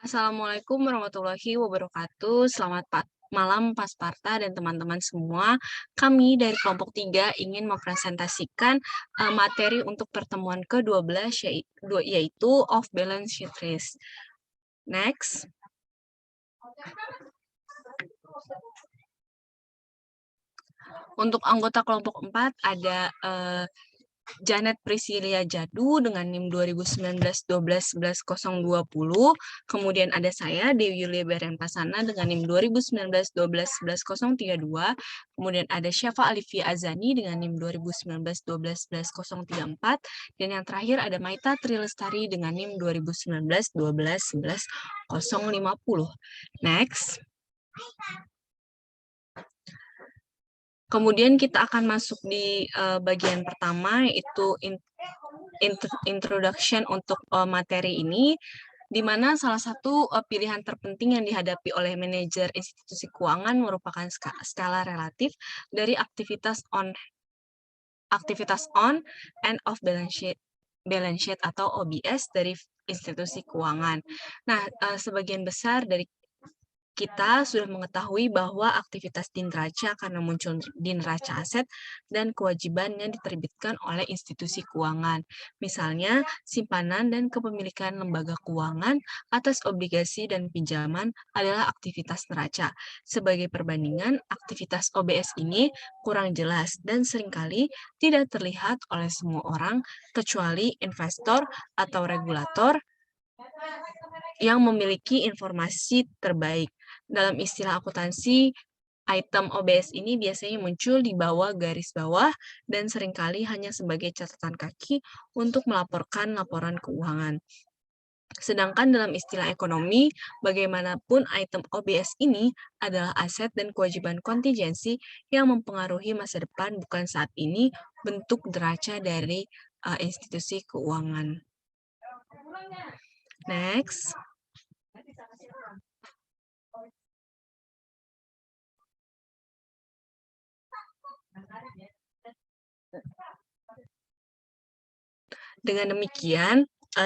Assalamualaikum warahmatullahi wabarakatuh. Selamat malam Pasparta dan teman-teman semua. Kami dari kelompok 3 ingin mempresentasikan materi untuk pertemuan ke-12 yaitu off balance sheet risk. Next. Untuk anggota kelompok 4 ada Janet Priscilia Jadu dengan NIM 2019-12-11-020. Kemudian ada saya, Dewi Yulia Pasana dengan NIM 2019-12-11-032. Kemudian ada Syafa Alifia Azani dengan NIM 2019-12-11-034. Dan yang terakhir ada Maita Trilestari dengan NIM 2019-12-11-050. Next. Kemudian kita akan masuk di bagian pertama, yaitu introduction untuk materi ini, di mana salah satu pilihan terpenting yang dihadapi oleh manajer institusi keuangan merupakan skala relatif dari aktivitas on and off balance sheet atau OBS dari institusi keuangan. Nah, sebagian besar dari kita sudah mengetahui bahwa aktivitas di neraca karena muncul di neraca aset dan kewajiban yang diterbitkan oleh institusi keuangan. Misalnya, simpanan dan kepemilikan lembaga keuangan atas obligasi dan pinjaman adalah aktivitas neraca. Sebagai perbandingan, aktivitas OBS ini kurang jelas dan seringkali tidak terlihat oleh semua orang kecuali investor atau regulator yang memiliki informasi terbaik. Dalam istilah akuntansi, item OBS ini biasanya muncul di bawah garis bawah dan seringkali hanya sebagai catatan kaki untuk melaporkan laporan keuangan. Sedangkan dalam istilah ekonomi, bagaimanapun item OBS ini adalah aset dan kewajiban kontingensi yang mempengaruhi masa depan bukan saat ini bentuk neraca dari institusi keuangan. Next. Dengan demikian,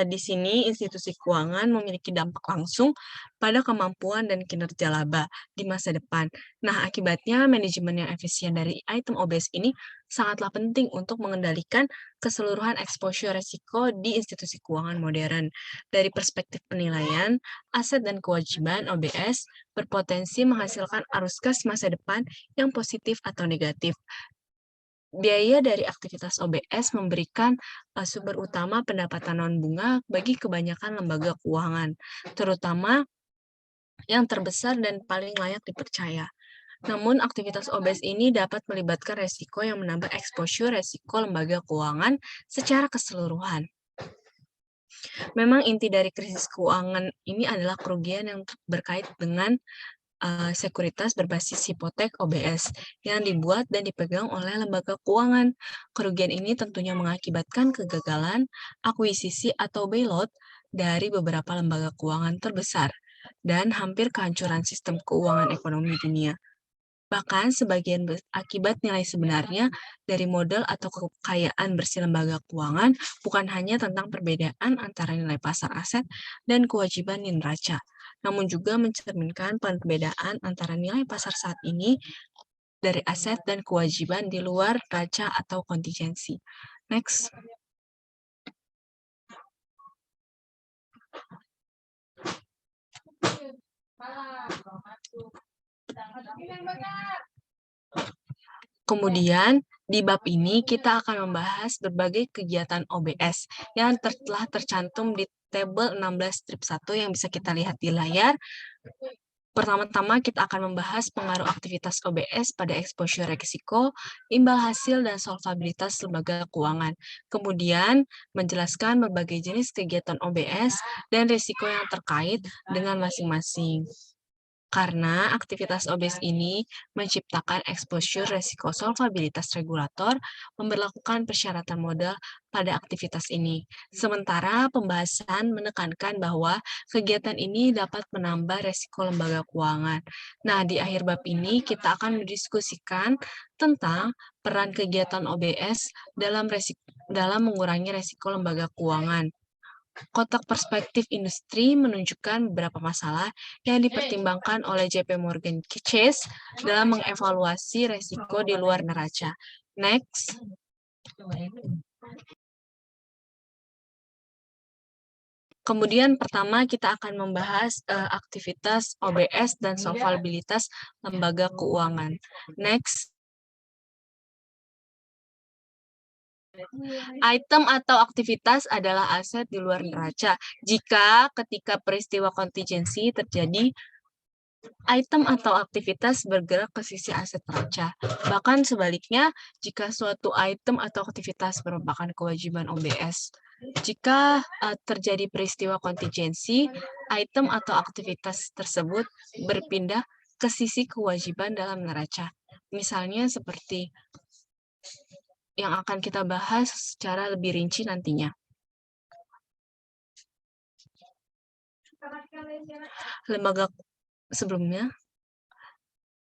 di sini institusi keuangan memiliki dampak langsung pada kemampuan dan kinerja laba di masa depan. Nah, akibatnya manajemen yang efisien dari item OBS ini sangatlah penting untuk mengendalikan keseluruhan exposure resiko di institusi keuangan modern. Dari perspektif penilaian, aset dan kewajiban OBS berpotensi menghasilkan arus kas masa depan yang positif atau negatif. Biaya dari aktivitas OBS memberikan sumber utama pendapatan non-bunga bagi kebanyakan lembaga keuangan, terutama yang terbesar dan paling layak dipercaya. Namun, aktivitas OBS ini dapat melibatkan resiko yang menambah exposure resiko lembaga keuangan secara keseluruhan. Memang inti dari krisis keuangan ini adalah kerugian yang berkait dengan sekuritas berbasis hipotek OBS yang dibuat dan dipegang oleh lembaga keuangan. Kerugian ini tentunya mengakibatkan kegagalan, akuisisi atau bailout dari beberapa lembaga keuangan terbesar dan hampir kehancuran sistem keuangan ekonomi dunia. Bahkan sebagian akibat nilai sebenarnya dari modal atau kekayaan bersih lembaga keuangan bukan hanya tentang perbedaan antara nilai pasar aset dan kewajiban neraca, namun juga mencerminkan perbedaan antara nilai pasar saat ini dari aset dan kewajiban di luar neraca atau kontingensi. Next. Kemudian, di bab ini kita akan membahas berbagai kegiatan OBS yang telah tercantum di tabel 16 strip 1 yang bisa kita lihat di layar. Pertama-tama kita akan membahas pengaruh aktivitas OBS pada exposure risiko, imbal hasil, dan solvabilitas lembaga keuangan. Kemudian, menjelaskan berbagai jenis kegiatan OBS dan risiko yang terkait dengan masing-masing. Karena aktivitas OBS ini menciptakan exposure resiko solvabilitas regulator, memberlakukan persyaratan modal pada aktivitas ini. Sementara pembahasan menekankan bahwa kegiatan ini dapat menambah resiko lembaga keuangan. Nah, di akhir bab ini kita akan mendiskusikan tentang peran kegiatan OBS dalam mengurangi resiko lembaga keuangan. Kotak perspektif industri menunjukkan beberapa masalah yang dipertimbangkan oleh JP Morgan Chase dalam mengevaluasi resiko di luar neraca. Next. Kemudian pertama kita akan membahas aktivitas OBS dan solvabilitas lembaga keuangan. Next. Item atau aktivitas adalah aset di luar neraca. Jika ketika peristiwa kontingensi terjadi, item atau aktivitas bergerak ke sisi aset neraca. Bahkan sebaliknya, jika suatu item atau aktivitas merupakan kewajiban OBS. Jika terjadi peristiwa kontingensi, item atau aktivitas tersebut berpindah ke sisi kewajiban dalam neraca. Misalnya seperti yang akan kita bahas secara lebih rinci nantinya.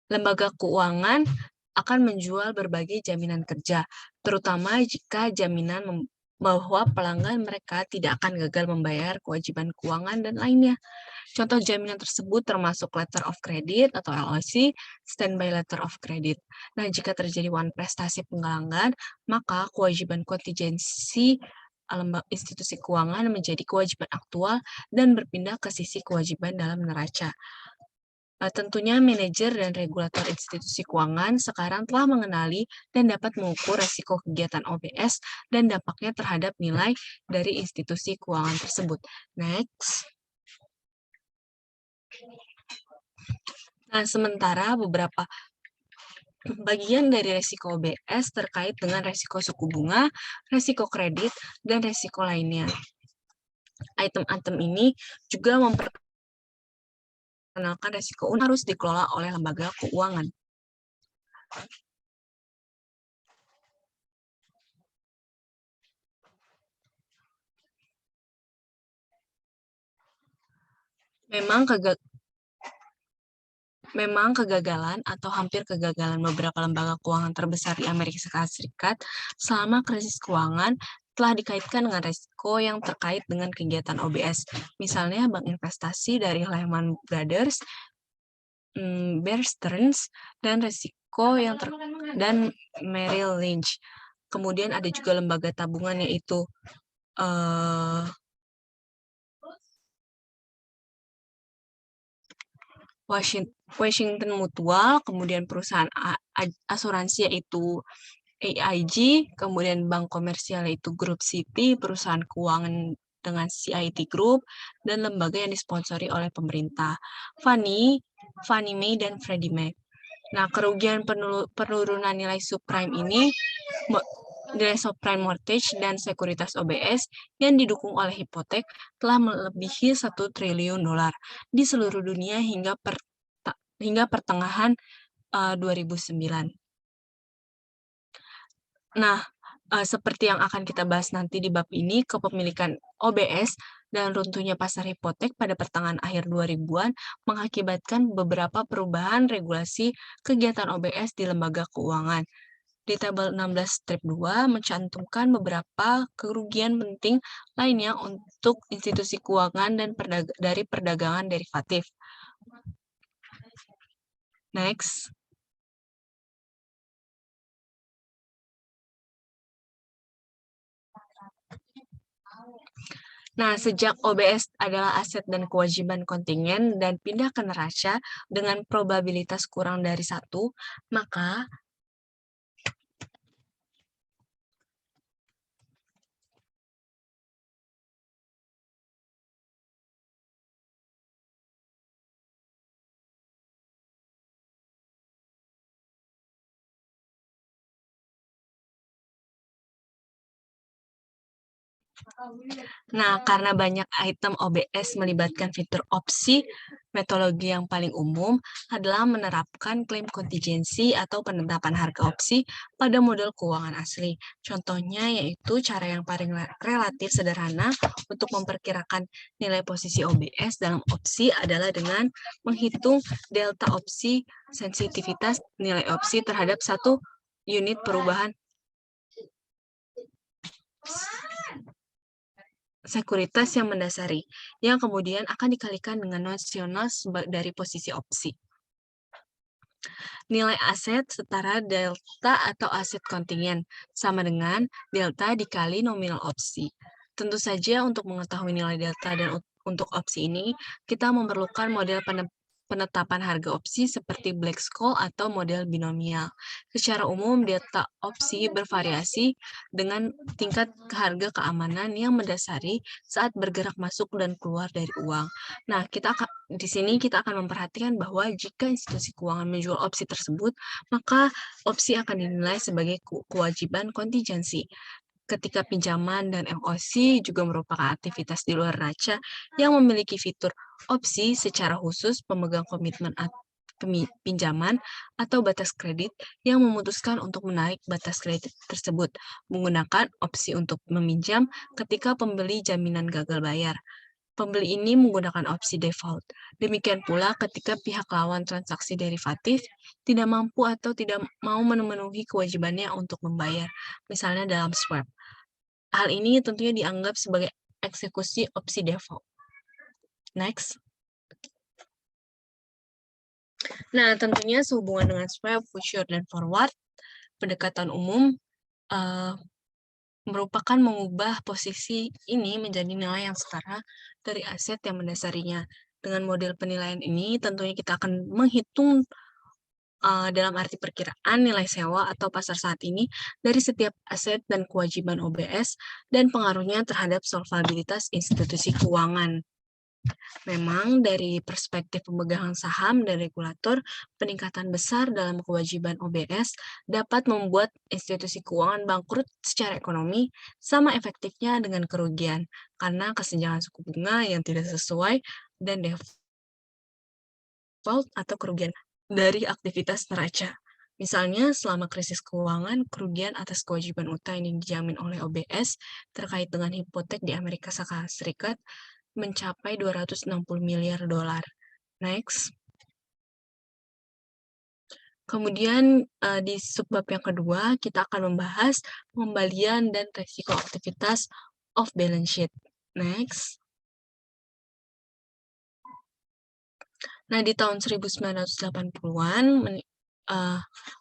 Lembaga keuangan akan menjual berbagai jaminan kerja, terutama jika jaminan bahwa pelanggan mereka tidak akan gagal membayar kewajiban keuangan dan lainnya. Contoh jaminan tersebut termasuk letter of credit atau LOC, standby letter of credit. Nah, jika terjadi one prestasi pelanggan, maka kewajiban kontingensi institusi keuangan menjadi kewajiban aktual dan berpindah ke sisi kewajiban dalam neraca. Tentunya manajer dan regulator institusi keuangan sekarang telah mengenali dan dapat mengukur risiko kegiatan OBS dan dampaknya terhadap nilai dari institusi keuangan tersebut. Next. Nah, sementara beberapa bagian dari risiko OBS terkait dengan risiko suku bunga, risiko kredit, dan risiko lainnya. Item-item ini juga memperkenalkan risiko harus dikelola oleh lembaga keuangan. Memang kegagalan atau hampir kegagalan beberapa lembaga keuangan terbesar di Amerika Serikat selama krisis keuangan telah dikaitkan dengan risiko yang terkait dengan kegiatan OBS. Misalnya bank investasi dari Lehman Brothers, Bear Stearns, dan risiko yang dan Merrill Lynch. Kemudian ada juga lembaga tabungan yaitu Washington Mutual, kemudian perusahaan asuransi yaitu AIG, kemudian bank komersial yaitu Group City, perusahaan keuangan dengan CIT Group, dan lembaga yang disponsori oleh pemerintah, Fannie Mae, dan Freddie Mac. Nah, kerugian penurunan nilai subprime ini, nilai subprime mortgage dan sekuritas OBS yang didukung oleh hipotek telah melebihi 1 triliun dolar di seluruh dunia hingga pertengahan 2009. Nah, seperti yang akan kita bahas nanti di bab ini, kepemilikan OBS dan runtuhnya pasar hipotek pada pertengahan akhir 2000-an mengakibatkan beberapa perubahan regulasi kegiatan OBS di lembaga keuangan. Di tabel 16 strip 2 mencantumkan beberapa kerugian penting lainnya untuk institusi keuangan dan dari perdagangan derivatif. Next. Nah, sejak OBS adalah aset dan kewajiban kontingen dan pindah ke neraca dengan probabilitas kurang dari 1, maka karena banyak item OBS melibatkan fitur opsi, metodologi yang paling umum adalah menerapkan klaim kontingensi atau penetapan harga opsi pada model keuangan asli. Contohnya yaitu cara yang paling relatif sederhana untuk memperkirakan nilai posisi OBS dalam opsi adalah dengan menghitung delta opsi sensitivitas nilai opsi terhadap 1 unit perubahan sekuritas yang mendasari, yang kemudian akan dikalikan dengan nosional dari posisi opsi. Nilai aset setara delta atau aset kontingen, sama dengan delta dikali nominal opsi. Tentu saja untuk mengetahui nilai delta dan untuk opsi ini, kita memerlukan model penetapan harga opsi seperti Black-Scholes atau model binomial. Secara umum, delta opsi bervariasi dengan tingkat harga keamanan yang mendasari saat bergerak masuk dan keluar dari uang. Nah, di sini kita akan memperhatikan bahwa jika institusi keuangan menjual opsi tersebut, maka opsi akan dinilai sebagai kewajiban kontingensi. Ketika pinjaman dan LOC juga merupakan aktivitas di luar neraca yang memiliki fitur opsi secara khusus, pemegang komitmen pinjaman atau batas kredit yang memutuskan untuk menaik batas kredit tersebut menggunakan opsi untuk meminjam ketika pembeli jaminan gagal bayar. Pembeli ini menggunakan opsi default. Demikian pula ketika pihak lawan transaksi derivatif tidak mampu atau tidak mau memenuhi kewajibannya untuk membayar, misalnya dalam swap. Hal ini tentunya dianggap sebagai eksekusi opsi default. Next. Nah, tentunya sehubungan dengan swap, future, dan forward, pendekatan umum merupakan mengubah posisi ini menjadi nilai yang setara dari aset yang mendasarinya. Dengan model penilaian ini, tentunya kita akan menghitung dalam arti perkiraan nilai sewa atau pasar saat ini dari setiap aset dan kewajiban OBS dan pengaruhnya terhadap solvabilitas institusi keuangan. Memang dari perspektif pemegang saham dan regulator, peningkatan besar dalam kewajiban OBS dapat membuat institusi keuangan bangkrut secara ekonomi sama efektifnya dengan kerugian karena kesenjangan suku bunga yang tidak sesuai dan default atau kerugian dari aktivitas neraca. Misalnya, selama krisis keuangan, kerugian atas kewajiban utang yang dijamin oleh OBS terkait dengan hipotek di Amerika Serikat mencapai 260 miliar dolar. Next. Kemudian di subbab yang kedua, kita akan membahas pengembalian dan resiko aktivitas off balance sheet. Next. Nah, di tahun 1980-an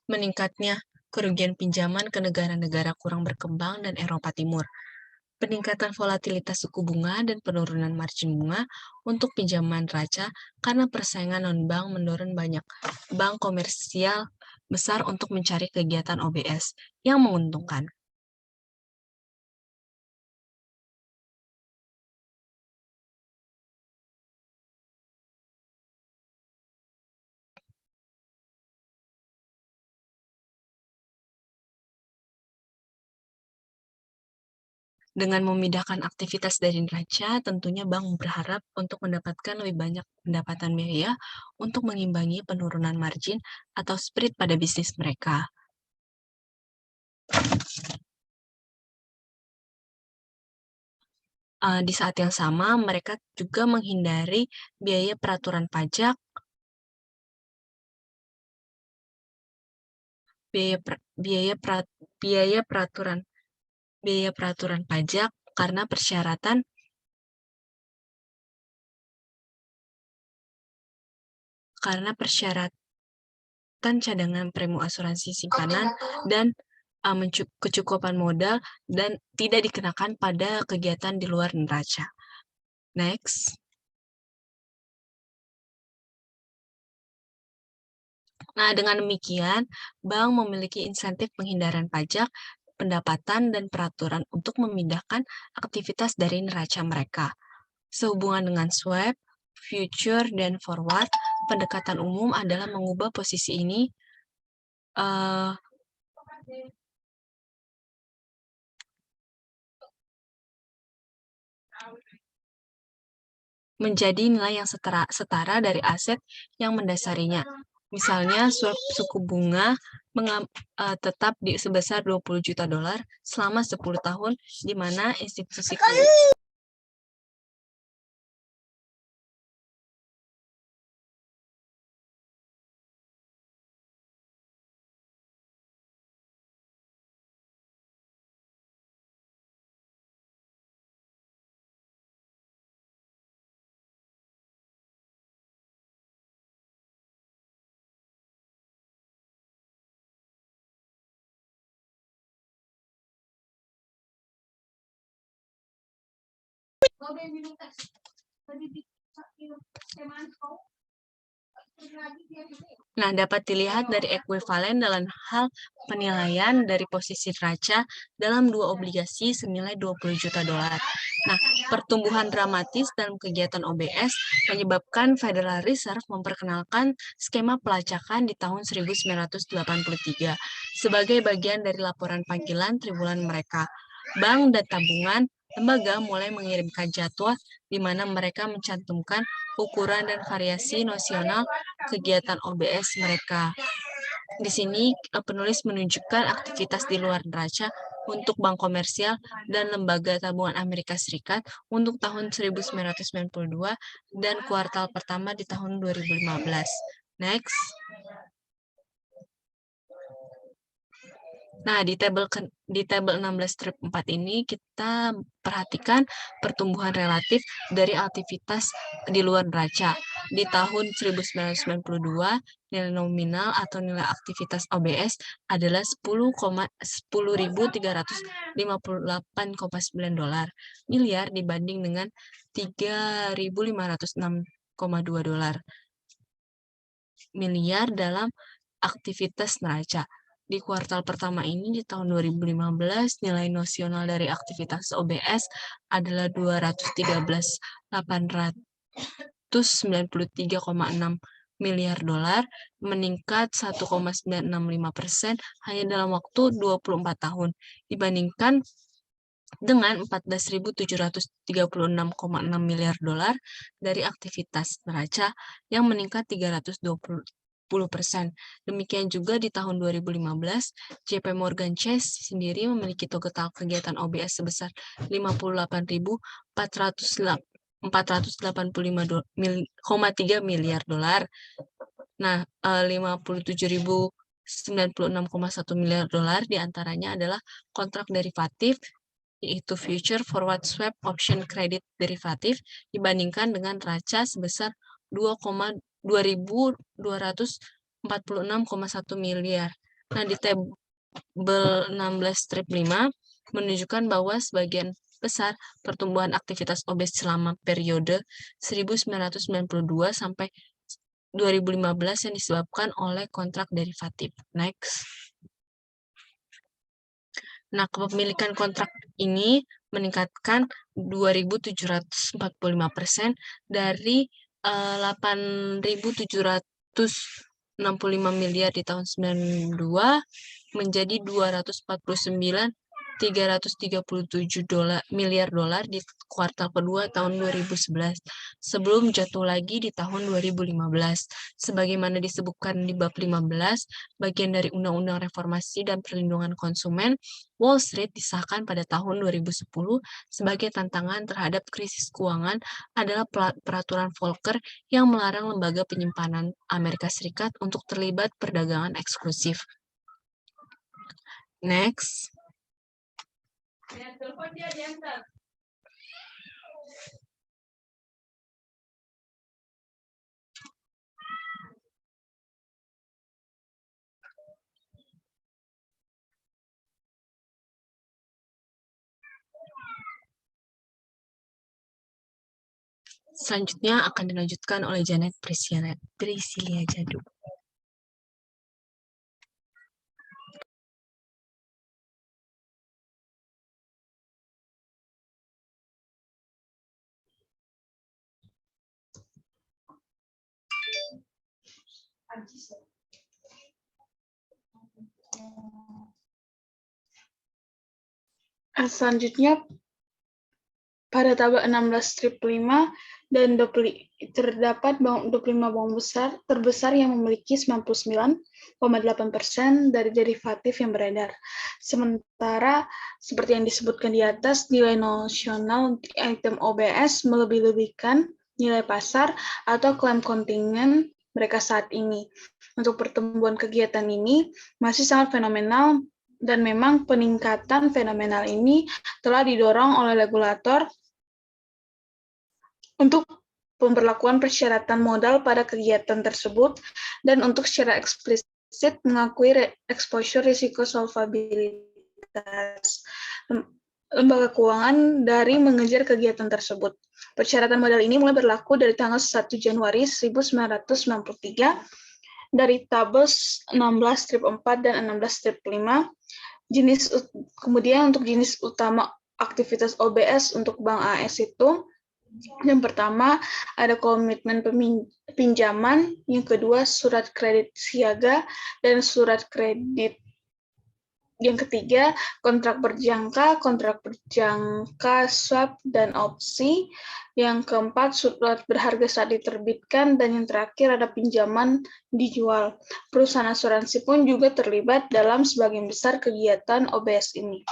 meningkatnya kerugian pinjaman ke negara-negara kurang berkembang dan Eropa Timur. Peningkatan volatilitas suku bunga dan penurunan margin bunga untuk pinjaman neraca karena persaingan non-bank mendorong banyak bank komersial besar untuk mencari kegiatan OBS yang menguntungkan. Dengan memindahkan aktivitas dari neraca, tentunya bank berharap untuk mendapatkan lebih banyak pendapatan biaya untuk mengimbangi penurunan margin atau spread pada bisnis mereka. Di saat yang sama, mereka juga menghindari biaya peraturan pajak, biaya peraturan pajak karena persyaratan cadangan premi asuransi simpanan dan kecukupan modal dan tidak dikenakan pada kegiatan di luar neraca. Next. Nah, dengan demikian, bank memiliki insentif penghindaran pajak, pendapatan, dan peraturan untuk memindahkan aktivitas dari neraca mereka. Sehubungan dengan swap, future, dan forward, pendekatan umum adalah mengubah posisi ini menjadi nilai yang setara dari aset yang mendasarinya. Misalnya, swap suku bunga tetap sebesar 20 juta dolar selama 10 tahun, di mana institusi Nah, dapat dilihat dari ekuivalen dalam hal penilaian dari posisi neraca dalam dua obligasi senilai 20 juta dolar. Nah, pertumbuhan dramatis dalam kegiatan OBS menyebabkan Federal Reserve memperkenalkan skema pelacakan di tahun 1983 sebagai bagian dari laporan panggilan triwulan mereka. Bank dan tabungan lembaga mulai mengirimkan jadwal di mana mereka mencantumkan ukuran dan variasi nosional kegiatan OBS mereka. Di sini penulis menunjukkan aktivitas di luar neraca untuk bank komersial dan lembaga tabungan Amerika Serikat untuk tahun 1992 dan kuartal pertama di tahun 2015. Next. Nah, di tabel 16 strip 4 ini kita perhatikan pertumbuhan relatif dari aktivitas di luar neraca. Di tahun 1992, nilai nominal atau nilai aktivitas OBS adalah 10.358,9 dolar miliar dibanding dengan 3.506,2 dolar miliar dalam aktivitas neraca. Di kuartal pertama ini di tahun 2015, nilai nosional dari aktivitas OBS adalah 213.893,6 miliar dolar, meningkat 1,965% hanya dalam waktu 24 tahun, dibandingkan dengan 14.736,6 miliar dolar dari aktivitas neraca yang meningkat 320%. Demikian juga di tahun 2015, JP Morgan Chase sendiri memiliki total kegiatan OBS sebesar 58.485,3 miliar dolar. Nah, 57.096,1 miliar dolar diantaranya adalah kontrak derivatif, yaitu future forward swap option credit derivatif, dibandingkan dengan neraca sebesar 2.246,1 miliar. Nah, di tabel 16 strip 5 menunjukkan bahwa sebagian besar pertumbuhan aktivitas OBS selama periode 1992 sampai 2015 yang disebabkan oleh kontrak derivatif. Next. Nah, kepemilikan kontrak ini meningkatkan 2.745% dari 8.765 miliar di tahun 92 menjadi 249.337 miliar dolar di kuartal kedua tahun 2011 sebelum jatuh lagi di tahun 2015. Sebagaimana disebutkan di bab 15 bagian dari Undang-Undang Reformasi dan Perlindungan Konsumen, Wall Street disahkan pada tahun 2010 sebagai tantangan terhadap krisis keuangan adalah peraturan Volcker yang melarang lembaga penyimpanan Amerika Serikat untuk terlibat perdagangan eksklusif. Next. Selanjutnya akan dilanjutkan oleh Janet Priscilia Jadu. Selanjutnya, pada tabel 16 strip 5 dan terdapat 25 bank besar terbesar yang memiliki 99,8% dari derivatif yang beredar. Sementara, seperti yang disebutkan di atas, nilai nosional item OBS melebih-lebihkan nilai pasar atau klaim kontingen mereka saat ini. Untuk pertumbuhan kegiatan ini masih sangat fenomenal, dan memang peningkatan fenomenal ini telah didorong oleh regulator untuk pemberlakuan persyaratan modal pada kegiatan tersebut dan untuk secara eksplisit mengakui exposure risiko solvabilitas. lembaga keuangan dari mengejar kegiatan tersebut. Persyaratan modal ini mulai berlaku dari tanggal 1 Januari 1993 dari tabel 16-4 dan 16-5. Kemudian untuk jenis utama aktivitas OBS untuk Bank AS itu, yang pertama ada komitmen pinjaman, yang kedua surat kredit siaga dan surat kredit. Yang ketiga, kontrak berjangka, swap, dan opsi. Yang keempat, surat berharga saat diterbitkan. Dan yang terakhir ada pinjaman dijual. Perusahaan asuransi pun juga terlibat dalam sebagian besar kegiatan OBS ini.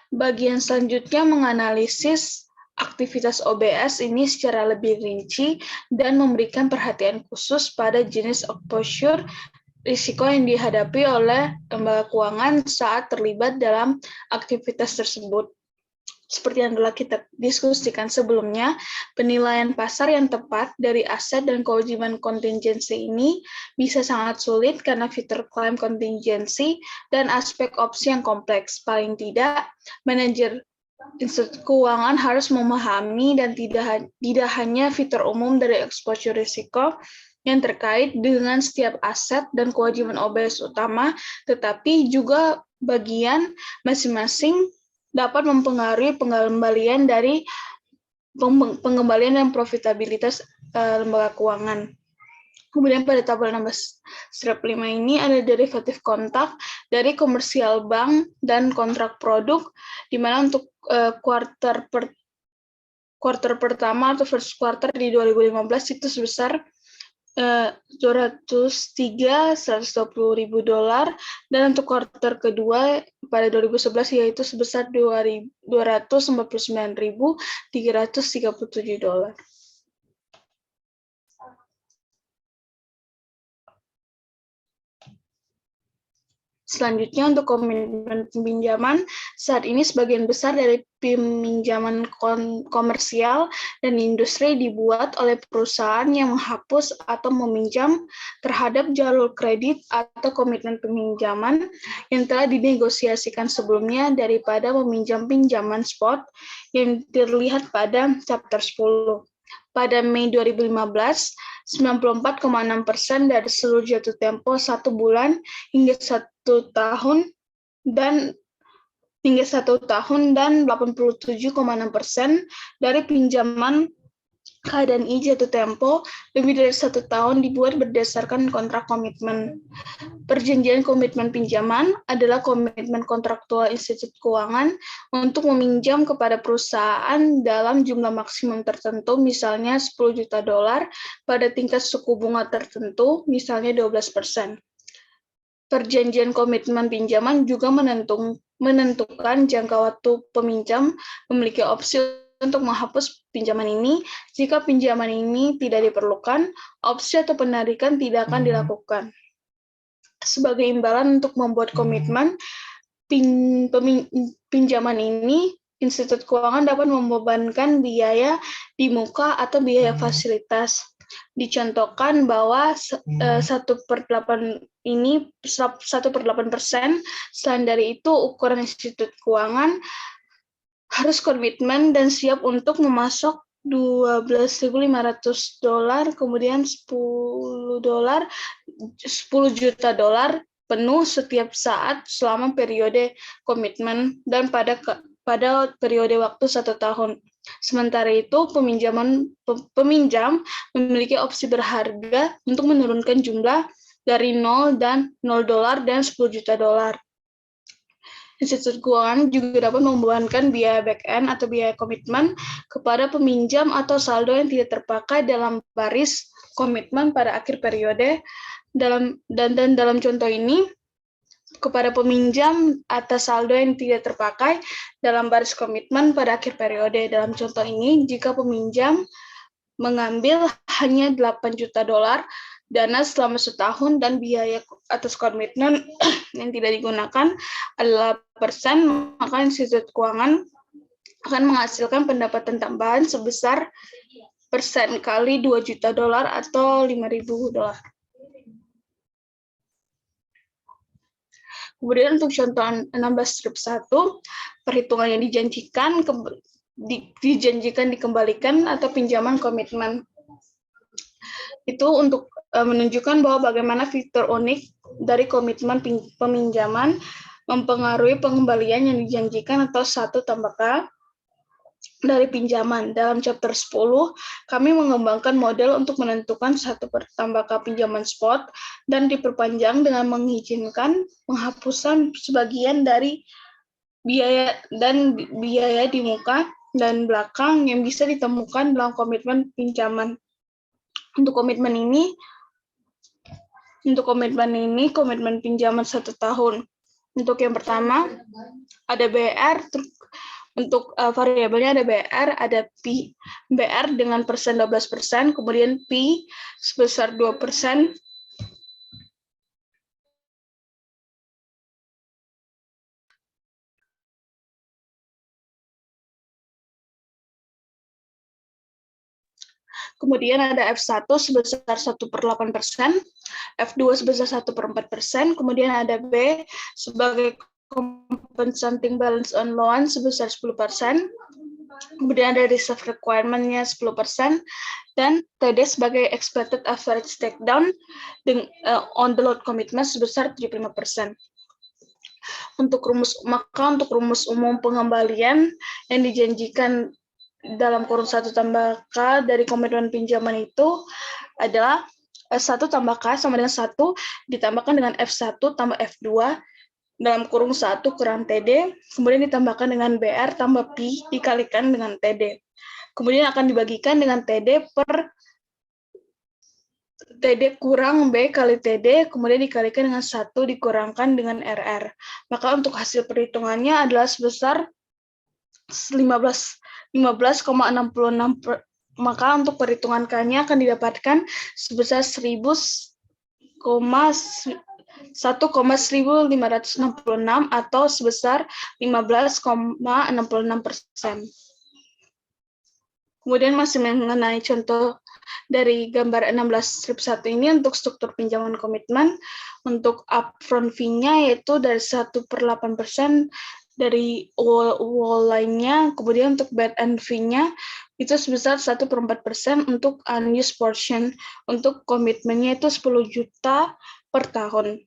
Bagian selanjutnya menganalisis aktivitas OBS ini secara lebih rinci dan memberikan perhatian khusus pada jenis exposure risiko yang dihadapi oleh lembaga keuangan saat terlibat dalam aktivitas tersebut. Seperti yang telah kita diskusikan sebelumnya, penilaian pasar yang tepat dari aset dan kewajiban kontingensi ini bisa sangat sulit karena fitur klaim kontingensi dan aspek opsi yang kompleks. Paling tidak, manajer institusi keuangan harus memahami dan tidak hanya fitur umum dari exposure risiko yang terkait dengan setiap aset dan kewajiban OBS utama, tetapi juga bagian masing-masing dapat mempengaruhi pengembalian dan profitabilitas lembaga keuangan. Kemudian pada tabel 16-5 ini ada derivatif kontak dari komersial bank dan kontrak produk, di mana untuk kuartal pertama atau first quarter di 2015 itu sebesar $120.000 dan untuk kuartal kedua pada 2011 yaitu sebesar $249.337. Selanjutnya untuk komitmen pinjaman, saat ini sebagian besar dari pinjaman komersial dan industri dibuat oleh perusahaan yang menghapus atau meminjam terhadap jalur kredit atau komitmen peminjaman yang telah dinegosiasikan sebelumnya daripada meminjam pinjaman spot yang terlihat pada chapter 10. Pada Mei 2015, 94,6% dari seluruh jatuh tempo 1 bulan hingga 1 tahun dan 87,6% dari pinjaman KDNI jatuh tempo lebih dari 1 tahun dibuat berdasarkan kontrak komitmen. Perjanjian komitmen pinjaman adalah komitmen kontraktual institusi keuangan untuk meminjam kepada perusahaan dalam jumlah maksimum tertentu, misalnya $10 juta pada tingkat suku bunga tertentu, misalnya 12%. Perjanjian komitmen pinjaman juga menentukan jangka waktu peminjam memiliki opsi untuk menghapus pinjaman ini. Jika pinjaman ini tidak diperlukan, opsi atau penarikan tidak akan dilakukan. Sebagai imbalan untuk membuat komitmen pinjaman ini, institusi keuangan dapat membebankan biaya di muka atau biaya fasilitas. Dicontohkan bahwa 1/8 ini 1/8%. Selain dari itu, ukuran institusi keuangan harus komitmen dan siap untuk memasok $12.500, kemudian $10 juta penuh setiap saat selama periode komitmen dan pada periode waktu 1 tahun. Sementara itu, peminjam memiliki opsi berharga untuk menurunkan jumlah dari $0 dan $10 juta. Institusi keuangan juga dapat membebankan biaya back-end atau biaya komitmen kepada peminjam atau saldo yang tidak terpakai dalam baris komitmen pada akhir periode. Dalam contoh ini, kepada peminjam atas saldo yang tidak terpakai dalam baris komitmen pada akhir periode. Dalam contoh ini, jika peminjam mengambil hanya $8 juta dana selama 1 tahun dan biaya atas komitmen yang tidak digunakan adalah persen, maka institusi keuangan akan menghasilkan pendapatan tambahan sebesar persen kali $2 juta atau $5.000. Kemudian untuk contoh 16-1, perhitungan yang dijanjikan dikembalikan atau pinjaman komitmen. Itu untuk menunjukkan bahwa bagaimana fitur unik dari komitmen peminjaman mempengaruhi pengembalian yang dijanjikan atau 1 tambah K dari pinjaman. Dalam chapter 10, kami mengembangkan model untuk menentukan 1 per tambah K pinjaman spot dan diperpanjang dengan mengizinkan penghapusan sebagian dari biaya di muka dan belakang yang bisa ditemukan dalam komitmen pinjaman. Untuk komitmen komitmen pinjaman 1 tahun. Untuk yang pertama, ada BR, untuk variabelnya ada BR, ada P. BR dengan persen 12%, kemudian P sebesar 2%, kemudian ada F1 sebesar 1/8%, F2 sebesar 1/4%, kemudian ada B sebagai compensating balance on loan sebesar 10%, kemudian ada reserve requirement-nya 10%, dan TD sebagai expected average takedown on the loan commitment sebesar 75%. Untuk rumus umum pengembalian yang dijanjikan dalam kurun 1 tambah K dari komitmen pinjaman itu adalah 1 tambah K sama dengan 1 ditambahkan dengan F1 tambah F2 dalam kurung 1 kurang TD, kemudian ditambahkan dengan BR tambah P dikalikan dengan TD. Kemudian akan dibagikan dengan TD per TD kurang B kali TD, kemudian dikalikan dengan 1 dikurangkan dengan RR. Maka untuk hasil perhitungannya adalah sebesar 15,66. Maka untuk perhitungan K-nya akan didapatkan sebesar 1,1566 atau sebesar 15,66%. Kemudian masih mengenai contoh dari gambar 16-1 ini untuk struktur pinjaman komitmen, untuk upfront fee-nya yaitu dari 1/8% dari wall line-nya, kemudian untuk back end fee-nya itu sebesar 1/4% untuk unused portion, untuk komitmennya itu 10 juta per tahun.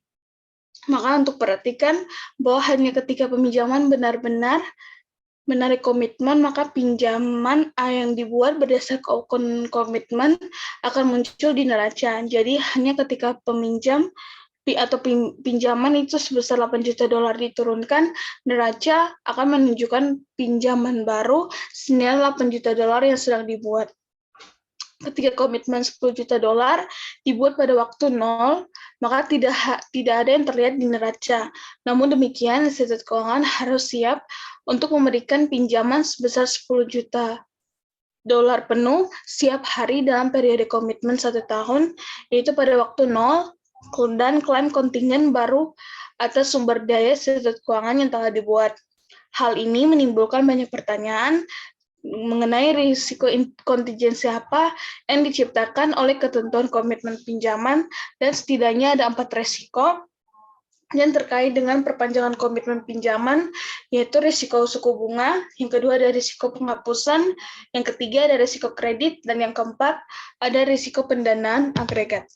Maka untuk perhatikan bahwa hanya ketika peminjaman benar-benar menarik komitmen, maka pinjaman yang dibuat berdasarkan komitmen akan muncul di neraca. Jadi hanya ketika peminjam atau pinjaman itu sebesar $8 juta diturunkan, neraca akan menunjukkan pinjaman baru senilai $8 juta yang sedang dibuat. Ketika komitmen $10 juta dibuat pada waktu 0, maka tidak ada yang terlihat di neraca. Namun demikian, institusi keuangan harus siap untuk memberikan pinjaman sebesar $10 juta penuh setiap hari dalam periode komitmen 1 tahun, yaitu pada waktu 0, dan klaim kontingen baru atas sumber daya institusi keuangan yang telah dibuat. Hal ini menimbulkan banyak pertanyaan mengenai risiko kontingensi apa yang diciptakan oleh ketentuan komitmen pinjaman, dan setidaknya ada 4 risiko yang terkait dengan perpanjangan komitmen pinjaman, yaitu risiko suku bunga, yang kedua ada risiko penghapusan, yang ketiga ada risiko kredit, dan yang keempat ada risiko pendanaan agregat.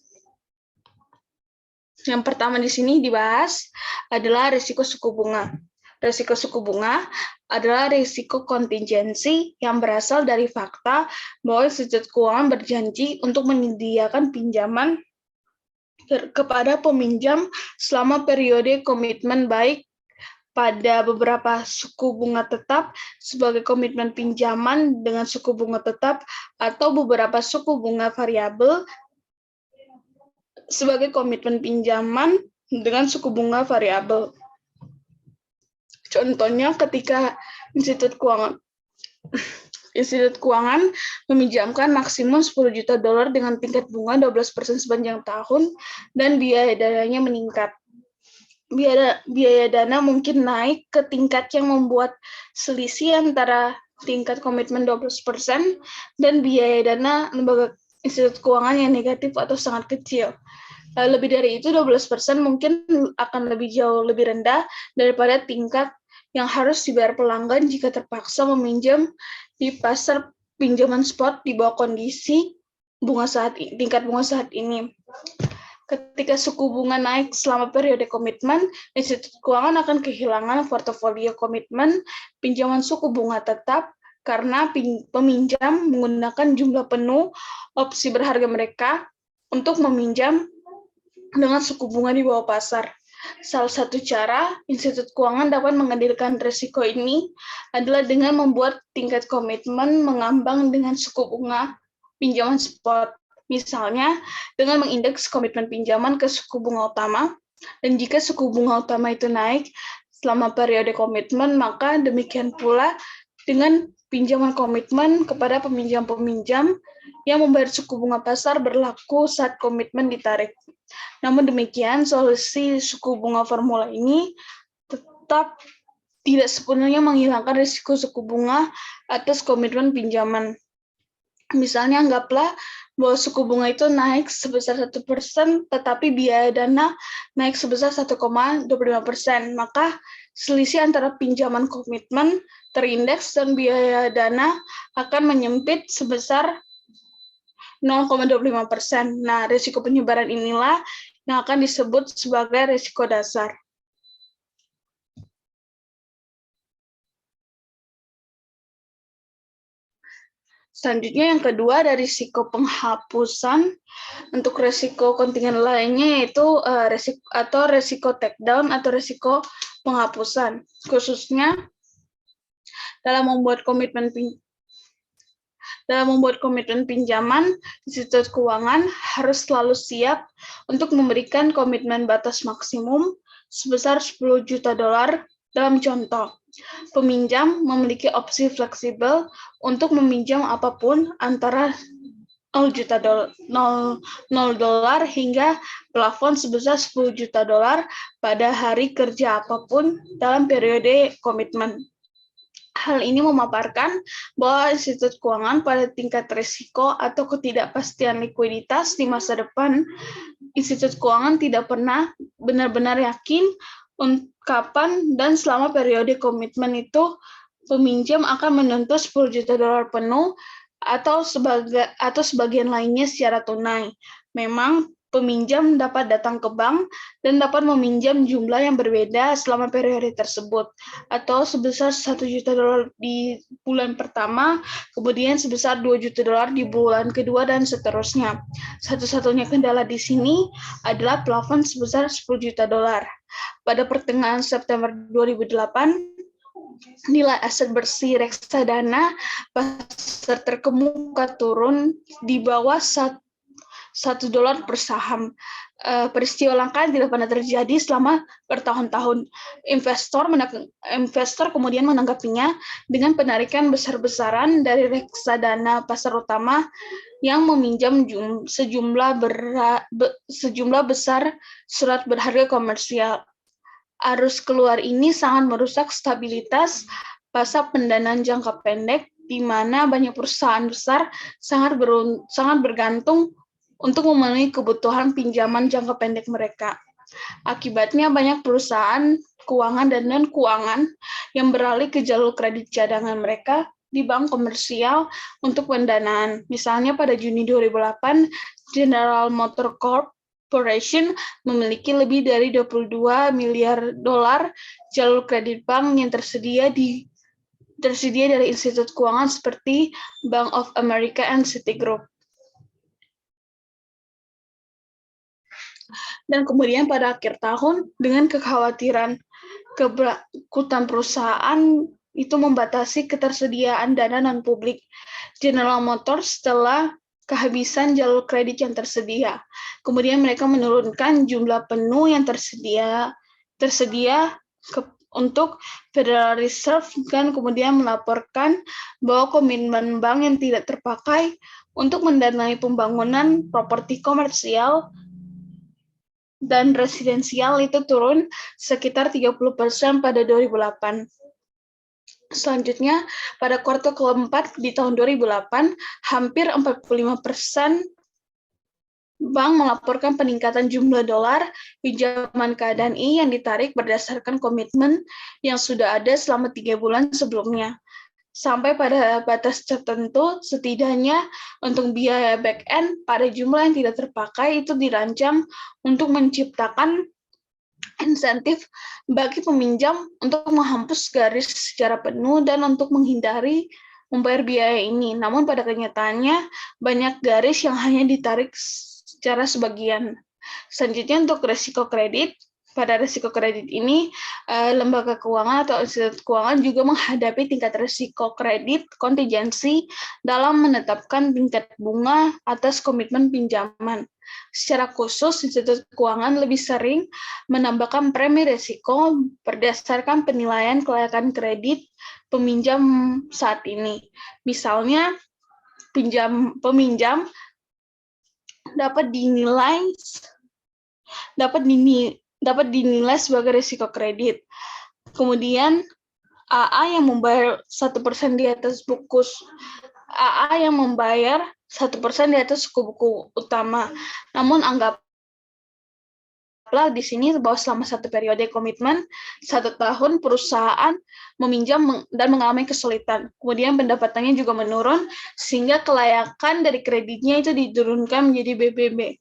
Yang pertama di sini dibahas adalah risiko suku bunga. Risiko suku bunga adalah risiko kontingensi yang berasal dari fakta bahwa institusi keuangan berjanji untuk menyediakan pinjaman kepada peminjam selama periode komitmen, baik pada beberapa suku bunga tetap sebagai komitmen pinjaman dengan suku bunga tetap atau beberapa suku bunga variabel sebagai komitmen pinjaman dengan suku bunga variabel. Contohnya ketika institusi keuangan meminjamkan maksimum $10 juta dengan tingkat bunga 12% sepanjang tahun dan biaya dananya meningkat. Biaya dana mungkin naik ke tingkat yang membuat selisih antara tingkat komitmen 12% dan biaya dana lembaga institusi keuangan yang negatif atau sangat kecil. Lebih dari itu 12% mungkin akan lebih jauh lebih rendah daripada tingkat yang harus dibayar pelanggan jika terpaksa meminjam di pasar pinjaman spot di bawah kondisi tingkat bunga saat ini. Ketika suku bunga naik selama periode komitmen, institusi keuangan akan kehilangan portofolio komitmen pinjaman suku bunga tetap karena peminjam menggunakan jumlah penuh opsi berharga mereka untuk meminjam dengan suku bunga di bawah pasar. Salah satu cara institut keuangan dapat mengendalikan risiko ini adalah dengan membuat tingkat komitmen mengambang dengan suku bunga pinjaman spot. Misalnya, dengan mengindeks komitmen pinjaman ke suku bunga utama, dan jika suku bunga utama itu naik selama periode komitmen, maka demikian pula dengan pinjaman komitmen kepada peminjam-peminjam yang membayar suku bunga pasar berlaku saat komitmen ditarik. Namun demikian, solusi suku bunga formula ini tetap tidak sepenuhnya menghilangkan risiko suku bunga atas komitmen pinjaman. Misalnya, anggaplah bahwa suku bunga itu naik sebesar 1%, tetapi biaya dana naik sebesar 1,25%. Maka selisih antara pinjaman komitmen terindeks dan biaya dana akan menyempit sebesar 0,25%. Nah, risiko penyebaran inilah yang akan disebut sebagai risiko dasar. Selanjutnya yang kedua ada risiko penghapusan. Untuk risiko kontingen lainnya yaitu risiko take down atau risiko penghapusan. Khususnya dalam membuat komitmen pinjaman, institusi keuangan harus selalu siap untuk memberikan komitmen batas maksimum sebesar $10 juta dalam contoh. Peminjam memiliki opsi fleksibel untuk meminjam apapun antara $0 hingga plafon sebesar $10 juta pada hari kerja apapun dalam periode komitmen. Hal ini memaparkan bahwa institusi keuangan pada tingkat risiko atau ketidakpastian likuiditas di masa depan, institusi keuangan tidak pernah benar-benar yakin kapan dan selama periode komitmen itu peminjam akan menuntut $10 juta penuh atau sebagian lainnya secara tunai. Memang peminjam dapat datang ke bank dan dapat meminjam jumlah yang berbeda selama periode tersebut, atau sebesar $1 juta di bulan pertama, kemudian sebesar $2 juta di bulan kedua, dan seterusnya. Satu-satunya kendala di sini adalah plafon sebesar $10 juta. Pada pertengahan September 2008, nilai aset bersih reksadana pasar terkemuka turun di bawah $1 per saham. Peristiwa langka tidak pernah terjadi selama bertahun-tahun. Investor kemudian menanggapinya dengan penarikan besar-besaran dari reksadana pasar utama yang meminjam sejumlah besar surat berharga komersial. Arus keluar ini sangat merusak stabilitas pasar pendanaan jangka pendek, di mana banyak perusahaan besar sangat bergantung untuk memenuhi kebutuhan pinjaman jangka pendek mereka. Akibatnya banyak perusahaan keuangan dan non-keuangan yang beralih ke jalur kredit cadangan mereka di bank komersial untuk pendanaan. Misalnya pada Juni 2008, General Motors Corporation memiliki lebih dari $22 miliar jalur kredit bank yang tersedia dari institusi keuangan seperti Bank of America and Citigroup. Dan kemudian pada akhir tahun, dengan kekhawatiran kebangkrutan perusahaan itu membatasi ketersediaan dana non-publik, General Motors telah kehabisan jalur kredit yang tersedia. Kemudian mereka menurunkan jumlah penuh yang tersedia untuk Federal Reserve, dan kemudian melaporkan bahwa komitmen bank yang tidak terpakai untuk mendanai pembangunan properti komersial dan residensial itu turun sekitar 30% pada 2008. Selanjutnya, pada kuartal keempat di tahun 2008, hampir 45% bank melaporkan peningkatan jumlah dolar pinjaman KDNI yang ditarik berdasarkan komitmen yang sudah ada selama 3 bulan sebelumnya. Sampai pada batas tertentu, setidaknya untuk biaya back-end pada jumlah yang tidak terpakai itu dirancang untuk menciptakan insentif bagi peminjam untuk menghapus garis secara penuh dan untuk menghindari membayar biaya ini. Namun pada kenyataannya, banyak garis yang hanya ditarik secara sebagian. Selanjutnya untuk risiko kredit, pada risiko kredit ini, lembaga keuangan atau institusi keuangan juga menghadapi tingkat risiko kredit kontingensi dalam menetapkan tingkat bunga atas komitmen pinjaman. Secara khusus, institusi keuangan lebih sering menambahkan premi risiko berdasarkan penilaian kelayakan kredit peminjam saat ini. Misalnya, peminjam dapat dinilai sebagai risiko kredit. Kemudian AA yang membayar 1% di atas buku AA yang membayar 1% di atas suku buku utama. Namun anggaplah di sini bahwa selama satu periode komitmen 1 tahun perusahaan meminjam dan mengalami kesulitan. Kemudian pendapatannya juga menurun sehingga kelayakan dari kreditnya itu diturunkan menjadi BBB.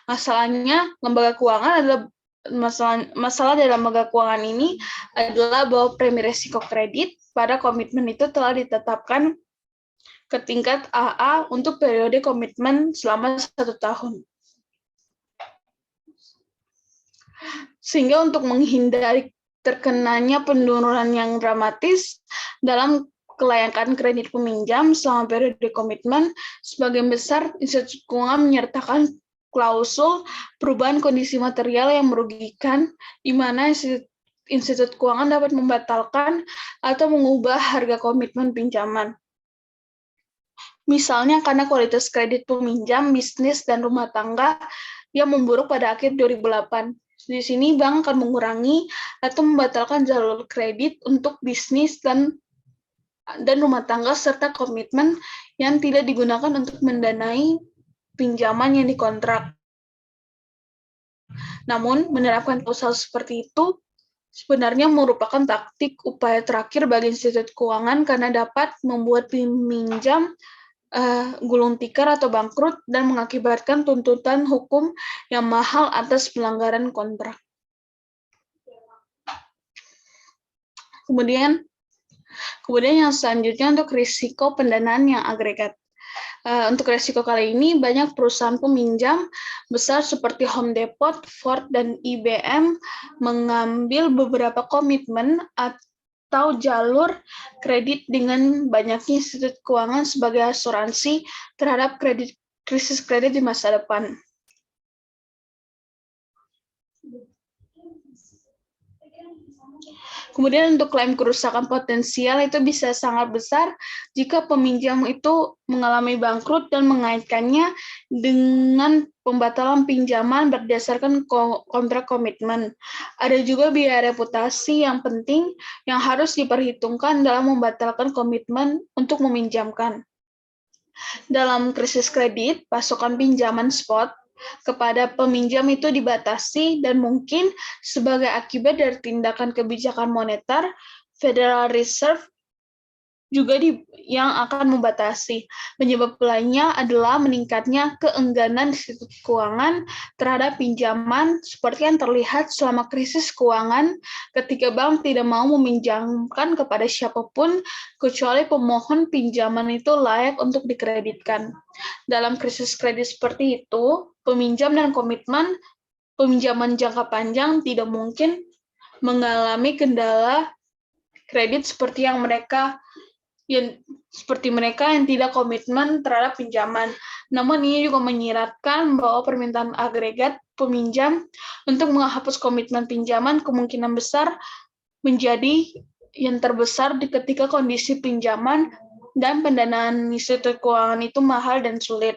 Masalahnya lembaga keuangan adalah masalah dalam lembaga keuangan ini adalah bahwa premi risiko kredit pada komitmen itu telah ditetapkan ke tingkat AA untuk periode komitmen selama 1 tahun. Sehingga untuk menghindari terkenanya penurunan yang dramatis dalam kelayakan kredit peminjam selama periode komitmen, sebagian besar institusi keuangan menyertakan klausul perubahan kondisi material yang merugikan, di mana institut keuangan dapat membatalkan atau mengubah harga komitmen pinjaman. Misalnya karena kualitas kredit peminjam, bisnis, dan rumah tangga yang memburuk pada akhir 2008. Di sini bank akan mengurangi atau membatalkan jalur kredit untuk bisnis dan rumah tangga serta komitmen yang tidak digunakan untuk mendanai pinjaman yang dikontrak. Namun, menerapkan klausul seperti itu sebenarnya merupakan taktik upaya terakhir bagi institut keuangan karena dapat membuat peminjam gulung tikar atau bangkrut dan mengakibatkan tuntutan hukum yang mahal atas pelanggaran kontrak. Kemudian yang selanjutnya untuk risiko pendanaan yang agregat. Untuk risiko kali ini, banyak perusahaan peminjam besar seperti Home Depot, Ford, dan IBM mengambil beberapa komitmen atau jalur kredit dengan banyaknya institut keuangan sebagai asuransi terhadap krisis kredit di masa depan. Kemudian untuk klaim kerusakan potensial itu bisa sangat besar jika peminjam itu mengalami bangkrut dan mengaitkannya dengan pembatalan pinjaman berdasarkan kontrak komitmen. Ada juga biaya reputasi yang penting yang harus diperhitungkan dalam membatalkan komitmen untuk meminjamkan. Dalam krisis kredit, pasokan pinjaman spot kepada peminjam itu dibatasi dan mungkin sebagai akibat dari tindakan kebijakan moneter, Federal Reserve juga yang akan membatasi. Penyebab lainnya adalah meningkatnya keengganan institusi keuangan terhadap pinjaman seperti yang terlihat selama krisis keuangan ketika bank tidak mau meminjamkan kepada siapapun kecuali pemohon pinjaman itu layak untuk dikreditkan. Dalam krisis kredit seperti itu, peminjam dan komitmen peminjaman jangka panjang tidak mungkin mengalami kendala kredit seperti mereka yang tidak komitmen terhadap pinjaman. Namun ini juga menyiratkan bahwa permintaan agregat peminjam untuk menghapus komitmen pinjaman kemungkinan besar menjadi yang terbesar ketika kondisi pinjaman dan pendanaan institusi keuangan itu mahal dan sulit.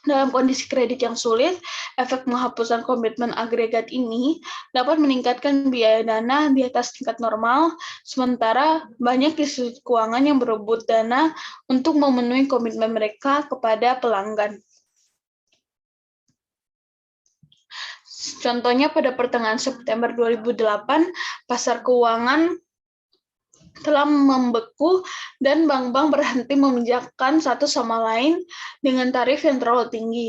Dalam kondisi kredit yang sulit, efek penghapusan komitmen agregat ini dapat meningkatkan biaya dana di atas tingkat normal, sementara banyak institusi keuangan yang berebut dana untuk memenuhi komitmen mereka kepada pelanggan. Contohnya pada pertengahan September 2008, pasar keuangan telah membeku dan bank-bank berhenti meminjamkan satu sama lain dengan tarif yang terlalu tinggi.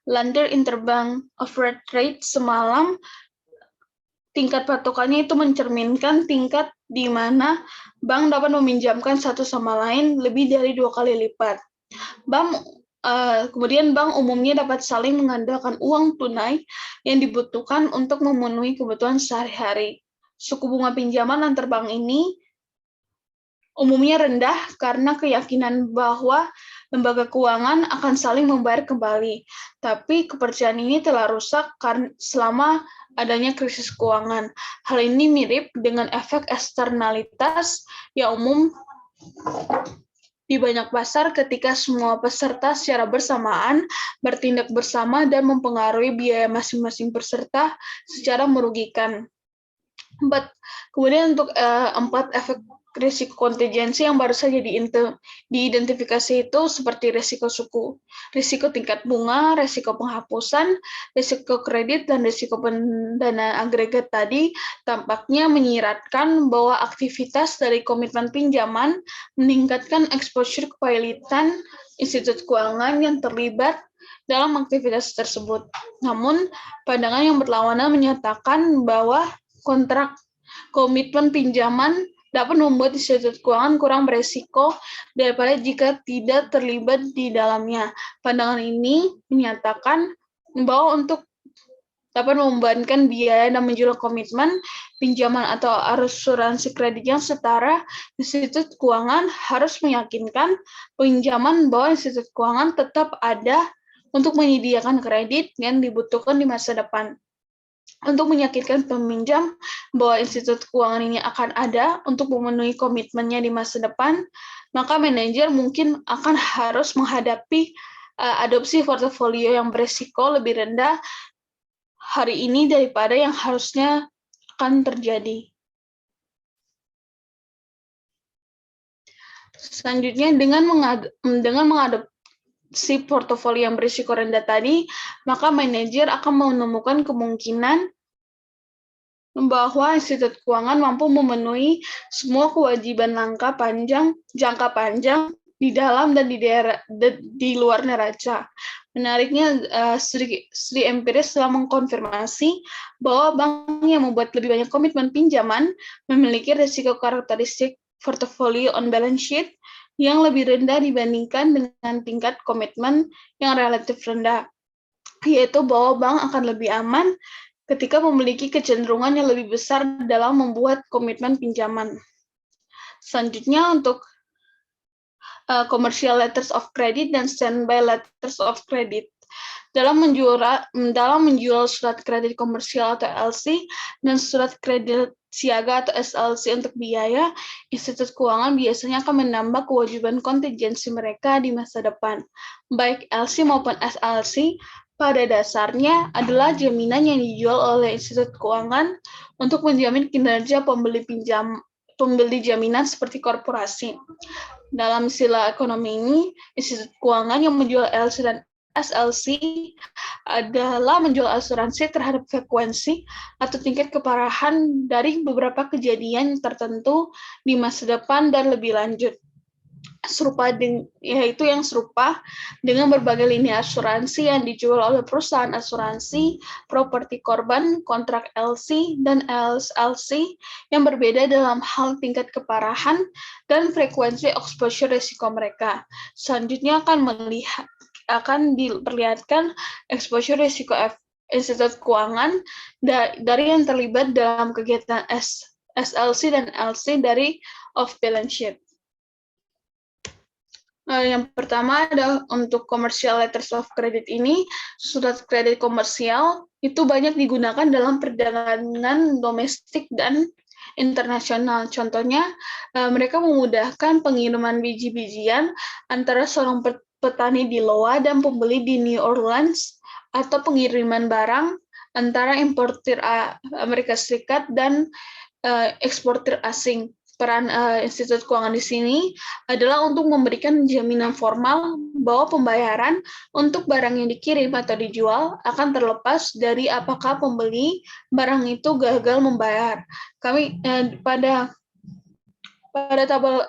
London Interbank Offered Rate semalam, tingkat patokannya itu mencerminkan tingkat di mana bank dapat meminjamkan satu sama lain lebih dari 2 kali lipat. Kemudian bank umumnya dapat saling mengandalkan uang tunai yang dibutuhkan untuk memenuhi kebutuhan sehari-hari. Suku bunga pinjaman antar bank ini umumnya rendah karena keyakinan bahwa lembaga keuangan akan saling membayar kembali. Tapi kepercayaan ini telah rusak selama adanya krisis keuangan. Hal ini mirip dengan efek eksternalitas yang umum di banyak pasar ketika semua peserta secara bersamaan bertindak bersama dan mempengaruhi biaya masing-masing peserta secara merugikan. Kemudian untuk 4 efek risiko kontingensi yang baru saja diidentifikasi itu seperti risiko suku, risiko tingkat bunga, risiko penghapusan, risiko kredit, dan risiko pendanaan agregat tadi tampaknya menyiratkan bahwa aktivitas dari komitmen pinjaman meningkatkan exposure kepahilitan institusi keuangan yang terlibat dalam aktivitas tersebut. Namun, pandangan yang berlawanan menyatakan bahwa kontrak komitmen pinjaman dapat membuat institusi keuangan kurang beresiko daripada jika tidak terlibat di dalamnya. Pandangan ini menyatakan bahwa untuk dapat membebankan biaya dan menjual komitmen pinjaman atau asuransi kredit yang setara, institusi keuangan harus meyakinkan pinjaman bahwa institusi keuangan tetap ada untuk menyediakan kredit yang dibutuhkan di masa depan. Untuk meyakinkan peminjam bahwa institusi keuangan ini akan ada untuk memenuhi komitmennya di masa depan, maka manajer mungkin akan harus menghadapi adopsi portofolio yang berisiko lebih rendah hari ini daripada yang harusnya akan terjadi. Selanjutnya, dengan mengadopsi portofolio yang berisiko rendah tadi, maka manajer akan menemukan kemungkinan bahwa institusi keuangan mampu memenuhi semua kewajiban jangka panjang di dalam dan di luar neraca. Menariknya, studi empiris telah mengkonfirmasi bahwa bank yang membuat lebih banyak komitmen pinjaman memiliki risiko karakteristik portfolio on balance sheet yang lebih rendah dibandingkan dengan tingkat komitmen yang relatif rendah, yaitu bahwa bank akan lebih aman ketika memiliki kecenderungan yang lebih besar dalam membuat komitmen pinjaman. Selanjutnya untuk commercial letters of credit dan standby letters of credit. Dalam menjual surat kredit komersial atau LC dan surat kredit siaga atau SLC untuk biaya, institusi keuangan biasanya akan menambah kewajiban kontingensi mereka di masa depan. Baik LC maupun SLC pada dasarnya adalah jaminan yang dijual oleh institusi keuangan untuk menjamin kinerja pembeli jaminan seperti korporasi. Dalam istilah ekonomi ini, institusi keuangan yang menjual LC dan SLC adalah menjual asuransi terhadap frekuensi atau tingkat keparahan dari beberapa kejadian tertentu di masa depan dan lebih lanjut. Yaitu yang serupa dengan berbagai lini asuransi yang dijual oleh perusahaan asuransi, properti korban, kontrak LC, dan SLC yang berbeda dalam hal tingkat keparahan dan frekuensi exposure risiko mereka. Selanjutnya akan diperlihatkan exposure risiko institusi keuangan dari yang terlibat dalam kegiatan SLC dan LC dari off balance sheet. Yang pertama adalah untuk commercial letters of credit ini, surat kredit komersial itu banyak digunakan dalam perdagangan domestik dan internasional. Contohnya, mereka memudahkan pengiriman biji-bijian antara seorang petani di Iowa dan pembeli di New Orleans, atau pengiriman barang antara importir Amerika Serikat dan eksportir asing. Peran institusi keuangan di sini adalah untuk memberikan jaminan formal bahwa pembayaran untuk barang yang dikirim atau dijual akan terlepas dari apakah pembeli barang itu gagal membayar. Kami pada tabel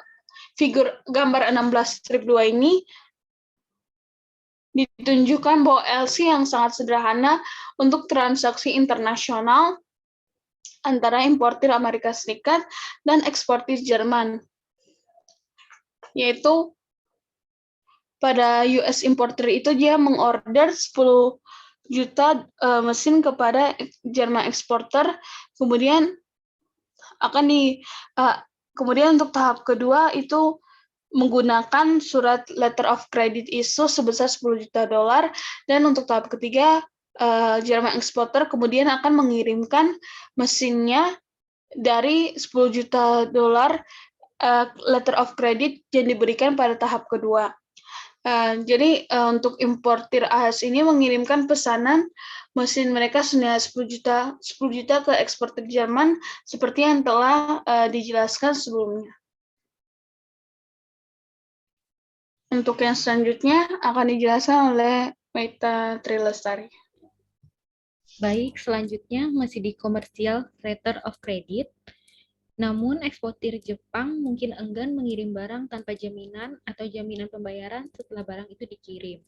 figur gambar 16-2 ini ditunjukkan bahwa LC yang sangat sederhana untuk transaksi internasional antara importir Amerika Serikat dan eksportir Jerman, yaitu pada US importer itu dia mengorder 10 juta mesin kepada Jerman eksporter, kemudian kemudian untuk tahap kedua itu menggunakan surat letter of credit issue sebesar 10 juta dolar, dan untuk tahap ketiga Jerman eksporter kemudian akan mengirimkan mesinnya dari 10 juta dolar letter of credit yang diberikan pada tahap kedua. Jadi untuk importir AS ini mengirimkan pesanan mesin mereka senilai 10 juta ke eksportir Jerman seperti yang telah dijelaskan sebelumnya. Untuk yang selanjutnya akan dijelaskan oleh Meita Trilestari. Baik, selanjutnya masih di Commercial Letter of Credit. Namun, eksportir Jepang mungkin enggan mengirim barang tanpa jaminan atau jaminan pembayaran setelah barang itu dikirim.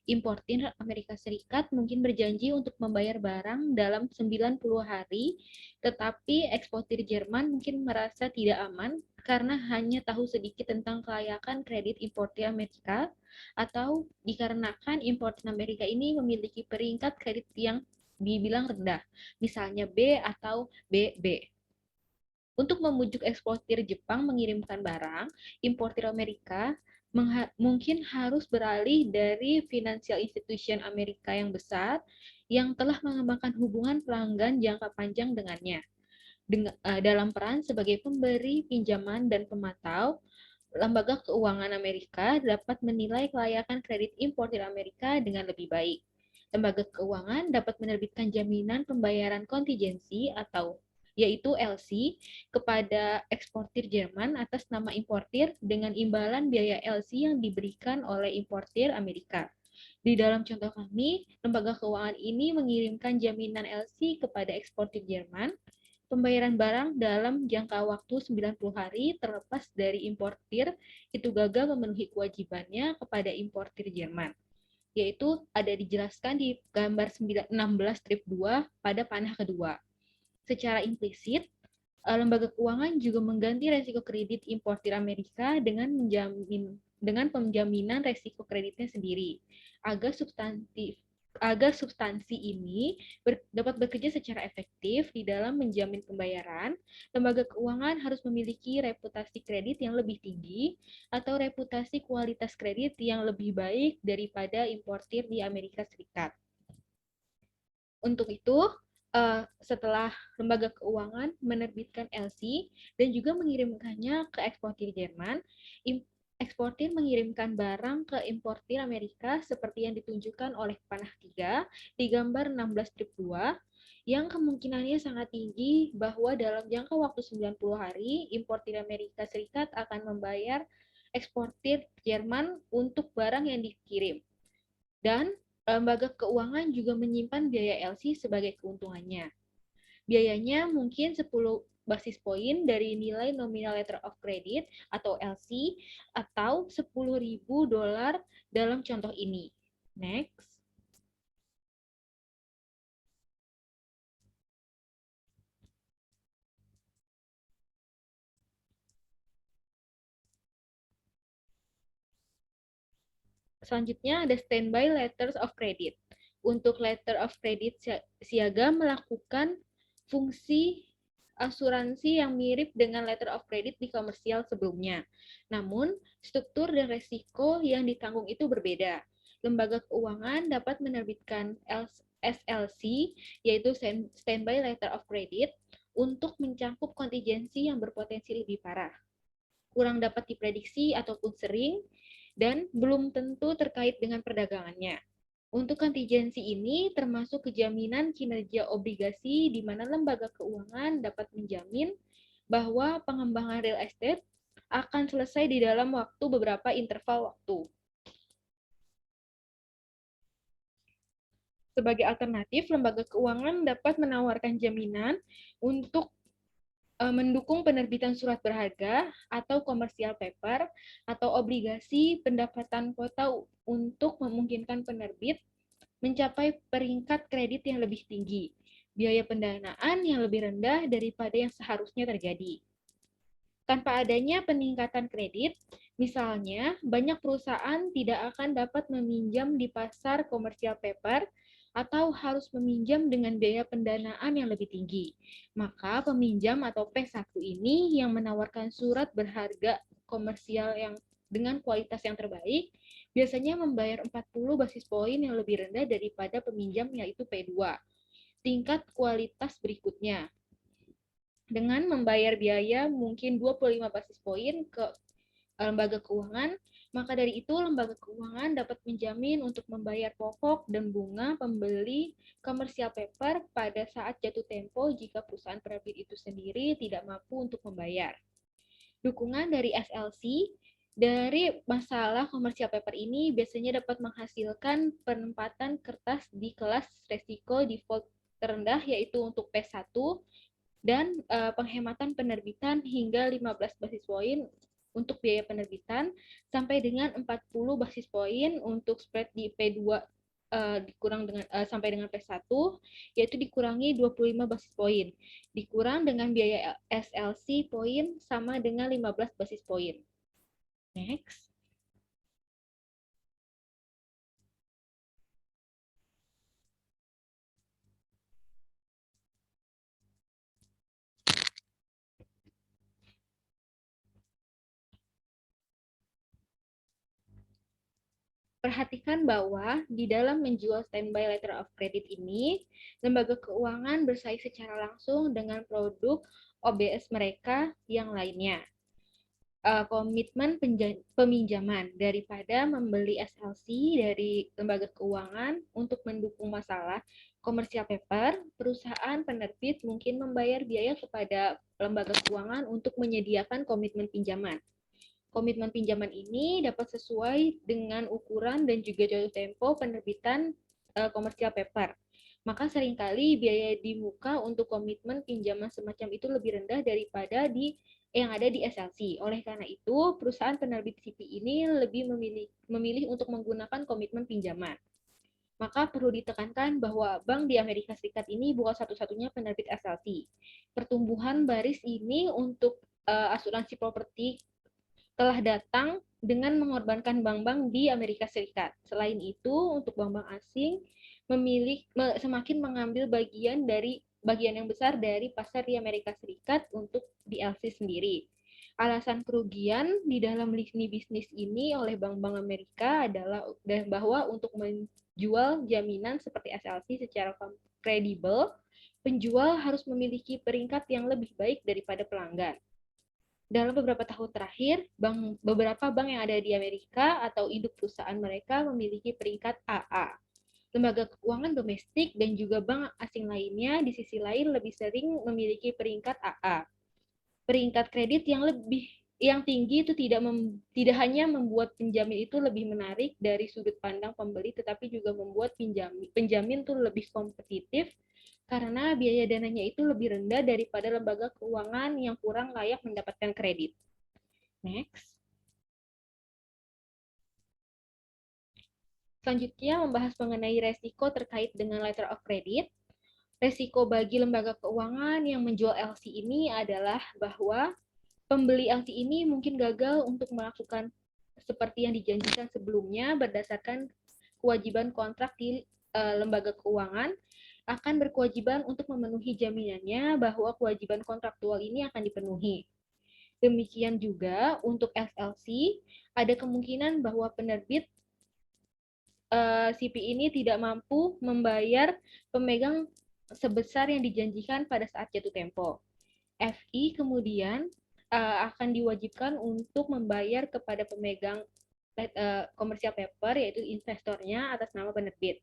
Importir Amerika Serikat mungkin berjanji untuk membayar barang dalam 90 hari, tetapi eksportir Jerman mungkin merasa tidak aman karena hanya tahu sedikit tentang kelayakan kredit importir Amerika, atau dikarenakan importir Amerika ini memiliki peringkat kredit yang dibilang rendah, misalnya B atau BB. Untuk membujuk eksportir Jepang mengirimkan barang, importir Amerika mungkin harus beralih dari financial institution Amerika yang besar yang telah mengembangkan hubungan pelanggan jangka panjang dengannya. Dalam peran sebagai pemberi pinjaman dan pemantau, lembaga keuangan Amerika dapat menilai kelayakan kredit importir Amerika dengan lebih baik. Lembaga keuangan dapat menerbitkan jaminan pembayaran kontingensi atau yaitu LC kepada eksportir Jerman atas nama importir dengan imbalan biaya LC yang diberikan oleh importir Amerika. Di dalam contoh kami, lembaga keuangan ini mengirimkan jaminan LC kepada eksportir Jerman, pembayaran barang dalam jangka waktu 90 hari terlepas dari importir itu gagal memenuhi kewajibannya kepada importir Jerman, yaitu ada dijelaskan di gambar 16-2 pada panah kedua. Secara implisit, lembaga keuangan juga mengganti resiko kredit importir Amerika dengan penjaminan resiko kreditnya sendiri. Agar substansi ini dapat bekerja secara efektif di dalam menjamin pembayaran, lembaga keuangan harus memiliki reputasi kredit yang lebih tinggi atau reputasi kualitas kredit yang lebih baik daripada importir di Amerika Serikat. Untuk itu, setelah lembaga keuangan menerbitkan LC dan juga mengirimkannya ke eksportir Jerman, eksportir mengirimkan barang ke importir Amerika seperti yang ditunjukkan oleh panah 3 di gambar 16-2, yang kemungkinannya sangat tinggi bahwa dalam jangka waktu 90 hari, importir Amerika Serikat akan membayar eksportir Jerman untuk barang yang dikirim. Dan lembaga keuangan juga menyimpan biaya LC sebagai keuntungannya. Biayanya mungkin 10 basis poin dari nilai nominal letter of credit atau LC atau $10.000 dalam contoh ini. Next. Selanjutnya ada standby letters of credit. Untuk letter of credit siaga melakukan fungsi asuransi yang mirip dengan letter of credit di komersial sebelumnya. Namun, struktur dan resiko yang ditanggung itu berbeda. Lembaga keuangan dapat menerbitkan SLC, yaitu standby letter of credit, untuk mencakup kontingensi yang berpotensi lebih parah, kurang dapat diprediksi ataupun sering, dan belum tentu terkait dengan perdagangannya. Untuk kontingensi ini termasuk kejaminan kinerja obligasi di mana lembaga keuangan dapat menjamin bahwa pengembangan real estate akan selesai di dalam beberapa interval waktu. Sebagai alternatif, lembaga keuangan dapat menawarkan jaminan untuk mendukung penerbitan surat berharga atau commercial paper atau obligasi pendapatan kota untuk memungkinkan penerbit mencapai peringkat kredit yang lebih tinggi, biaya pendanaan yang lebih rendah daripada yang seharusnya terjadi. Tanpa adanya peningkatan kredit, misalnya banyak perusahaan tidak akan dapat meminjam di pasar commercial paper atau harus meminjam dengan biaya pendanaan yang lebih tinggi. Maka peminjam atau P1 ini yang menawarkan surat berharga komersial yang dengan kualitas yang terbaik, biasanya membayar 40 basis poin yang lebih rendah daripada peminjam yaitu P2. Tingkat kualitas berikutnya, dengan membayar biaya mungkin 25 basis poin ke lembaga keuangan, maka dari itu lembaga keuangan dapat menjamin untuk membayar pokok dan bunga pembeli commercial paper pada saat jatuh tempo jika perusahaan penerbit itu sendiri tidak mampu untuk membayar. Dukungan dari SLC dari masalah commercial paper ini biasanya dapat menghasilkan penempatan kertas di kelas resiko default terendah yaitu untuk P1 dan penghematan penerbitan hingga 15 basis poin untuk biaya penerbitan sampai dengan 40 basis poin untuk spread di P2 dikurang dengan sampai dengan P1 yaitu dikurangi 25 basis poin. Dikurang dengan biaya SLC poin sama dengan 15 basis poin. Next. Perhatikan bahwa di dalam menjual standby letter of credit ini, lembaga keuangan bersaing secara langsung dengan produk OBS mereka yang lainnya. Komitmen peminjaman daripada membeli SLC dari lembaga keuangan untuk mendukung masalah commercial paper, perusahaan penerbit mungkin membayar biaya kepada lembaga keuangan untuk menyediakan komitmen pinjaman. Komitmen pinjaman ini dapat sesuai dengan ukuran dan juga jatuh tempo penerbitan commercial paper. Maka seringkali biaya di muka untuk komitmen pinjaman semacam itu lebih rendah daripada yang ada di SLC. Oleh karena itu, perusahaan penerbit CP ini lebih memilih untuk menggunakan komitmen pinjaman. Maka perlu ditekankan bahwa bank di Amerika Serikat ini bukan satu-satunya penerbit SLC. Pertumbuhan baris ini untuk asuransi properti telah datang dengan mengorbankan bank-bank di Amerika Serikat. Selain itu, untuk bank-bank asing semakin mengambil bagian yang besar dari pasar di Amerika Serikat untuk DLC sendiri. Alasan kerugian di dalam lini bisnis ini oleh bank-bank Amerika adalah bahwa untuk menjual jaminan seperti SLC secara kredibel, penjual harus memiliki peringkat yang lebih baik daripada pelanggan. Dalam beberapa tahun terakhir, beberapa bank yang ada di Amerika atau induk perusahaan mereka memiliki peringkat AA. Lembaga keuangan domestik dan juga bank asing lainnya di sisi lain lebih sering memiliki peringkat AA. Peringkat kredit yang tinggi itu tidak hanya membuat penjamin itu lebih menarik dari sudut pandang pembeli, tetapi juga membuat penjamin itu lebih kompetitif karena biaya dananya itu lebih rendah daripada lembaga keuangan yang kurang layak mendapatkan kredit. Next. Selanjutnya membahas mengenai resiko terkait dengan letter of credit. Resiko bagi lembaga keuangan yang menjual LC ini adalah bahwa pembeli LC ini mungkin gagal untuk melakukan seperti yang dijanjikan sebelumnya berdasarkan kewajiban kontrak di lembaga keuangan, akan berkewajiban untuk memenuhi jaminannya bahwa kewajiban kontraktual ini akan dipenuhi. Demikian juga untuk SLC, ada kemungkinan bahwa penerbit CP ini tidak mampu membayar pemegang sebesar yang dijanjikan pada saat jatuh tempo. FI kemudian akan diwajibkan untuk membayar kepada pemegang commercial paper, yaitu investornya atas nama penerbit.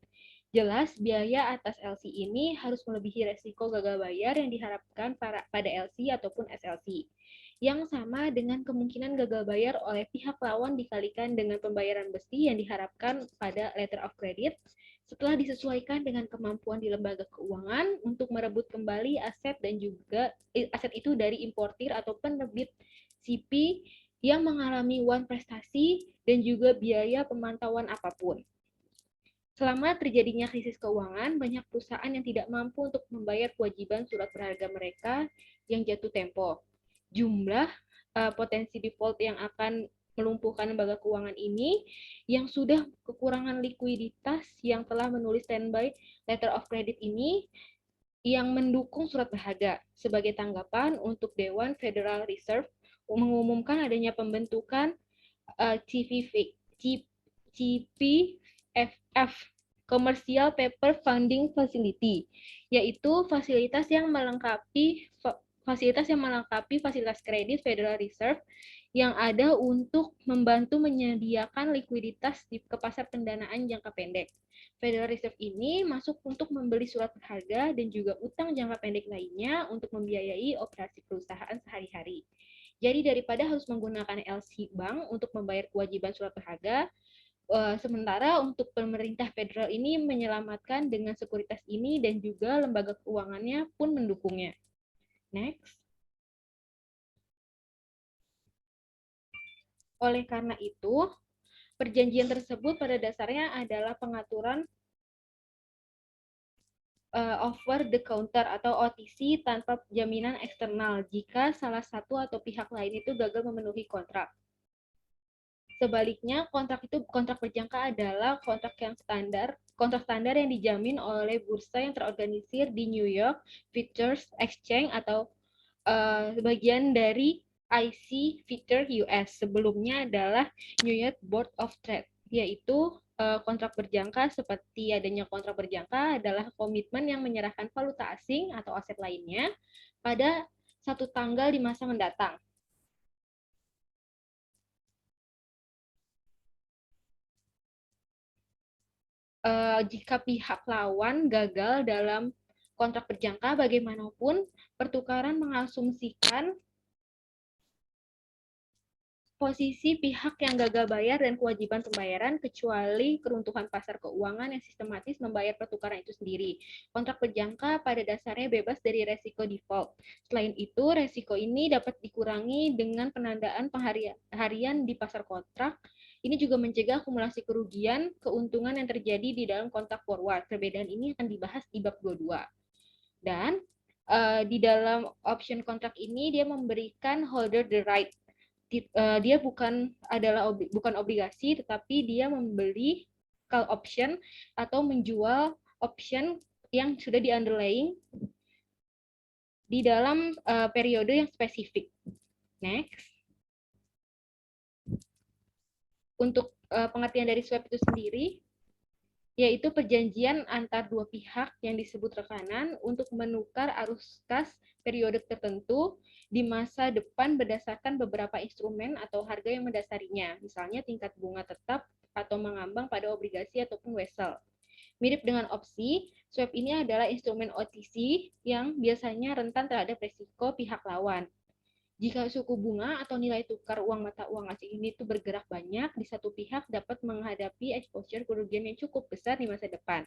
Jelas, biaya atas LC ini harus melebihi resiko gagal bayar yang diharapkan pada LC ataupun SLC, yang sama dengan kemungkinan gagal bayar oleh pihak lawan dikalikan dengan pembayaran besi yang diharapkan pada letter of credit, setelah disesuaikan dengan kemampuan di lembaga keuangan untuk merebut kembali aset dan juga aset itu dari importir atau penerbit CP yang mengalami wan prestasi dan juga biaya pemantauan apapun. Selama terjadinya krisis keuangan, banyak perusahaan yang tidak mampu untuk membayar kewajiban surat berharga mereka yang jatuh tempo. Jumlah potensi default yang akan melumpuhkan lembaga keuangan ini yang sudah kekurangan likuiditas yang telah menulis standby letter of credit ini yang mendukung surat berharga sebagai tanggapan untuk Dewan Federal Reserve mengumumkan adanya pembentukan CPFF Commercial Paper Funding Facility, yaitu fasilitas yang melengkapi fasilitas kredit Federal Reserve yang ada untuk membantu menyediakan likuiditas ke pasar pendanaan jangka pendek. Federal Reserve ini masuk untuk membeli surat berharga dan juga utang jangka pendek lainnya untuk membiayai operasi perusahaan sehari-hari. Jadi daripada harus menggunakan LC Bank untuk membayar kewajiban surat berharga, sementara untuk pemerintah federal ini menyelamatkan dengan sekuritas ini dan juga lembaga keuangannya pun mendukungnya. Next. Oleh karena itu, perjanjian tersebut pada dasarnya adalah pengaturan over the counter atau OTC tanpa jaminan eksternal jika salah satu atau pihak lain itu gagal memenuhi kontrak. Sebaliknya, kontrak berjangka adalah kontrak standar yang dijamin oleh bursa yang terorganisir di New York Futures Exchange atau bagian dari IC Future US. Sebelumnya adalah New York Board of Trade, yaitu kontrak berjangka seperti adanya kontrak berjangka adalah komitmen yang menyerahkan valuta asing atau aset lainnya pada satu tanggal di masa mendatang. Jika pihak lawan gagal dalam kontrak berjangka, bagaimanapun pertukaran mengasumsikan posisi pihak yang gagal bayar dan kewajiban pembayaran kecuali keruntuhan pasar keuangan yang sistematis membayar pertukaran itu sendiri. Kontrak berjangka pada dasarnya bebas dari resiko default. Selain itu, resiko ini dapat dikurangi dengan penandaan harian di pasar kontrak. Ini juga mencegah akumulasi kerugian, keuntungan yang terjadi di dalam kontrak forward. Perbedaan ini akan dibahas di bab 22. Dan di dalam option kontrak ini dia memberikan holder the right. Dia bukan obligasi, tetapi dia membeli call option atau menjual option yang sudah di underlying di dalam periode yang spesifik. Next. Untuk pengertian dari swap itu sendiri, yaitu perjanjian antar dua pihak yang disebut rekanan untuk menukar arus kas periode tertentu di masa depan berdasarkan beberapa instrumen atau harga yang mendasarinya, misalnya tingkat bunga tetap atau mengambang pada obligasi ataupun wesel. Mirip dengan opsi, swap ini adalah instrumen OTC yang biasanya rentan terhadap risiko pihak lawan. Jika suku bunga atau nilai tukar uang mata uang asing ini itu bergerak banyak, di satu pihak dapat menghadapi exposure kerugian yang cukup besar di masa depan,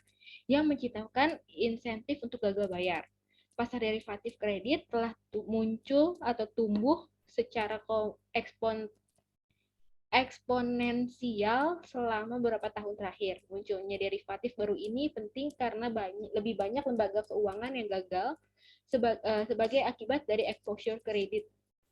yang menciptakan insentif untuk gagal bayar. Pasar derivatif kredit telah muncul atau tumbuh secara eksponensial selama beberapa tahun terakhir. Munculnya derivatif baru ini penting karena lebih banyak lembaga keuangan yang gagal sebagai akibat dari exposure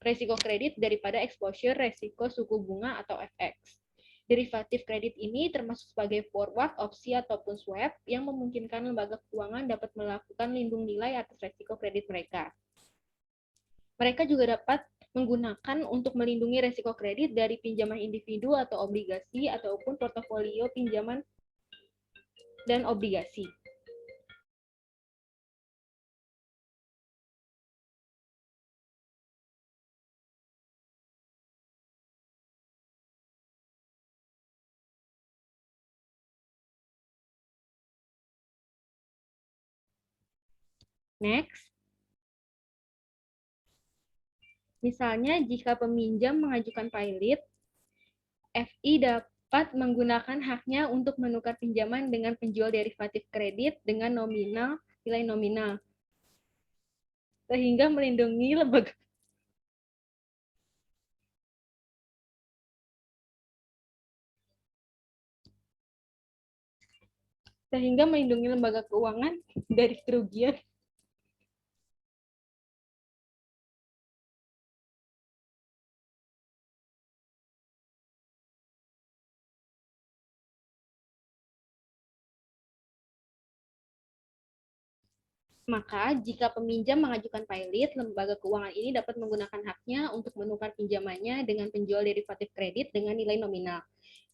resiko kredit daripada exposure resiko suku bunga atau FX. Derivatif kredit ini termasuk sebagai forward, opsi, ataupun swap yang memungkinkan lembaga keuangan dapat melakukan lindung nilai atas resiko kredit mereka. Mereka juga dapat menggunakan untuk melindungi resiko kredit dari pinjaman individu atau obligasi ataupun portofolio pinjaman dan obligasi. Next. Misalnya, jika peminjam mengajukan pilot, FI dapat menggunakan haknya untuk menukar pinjaman dengan penjual derivatif kredit dengan nilai nominal, sehingga melindungi lembaga keuangan dari kerugian. Maka, jika peminjam mengajukan pilot, lembaga keuangan ini dapat menggunakan haknya untuk menukar pinjamannya dengan penjual derivatif kredit dengan nilai nominal,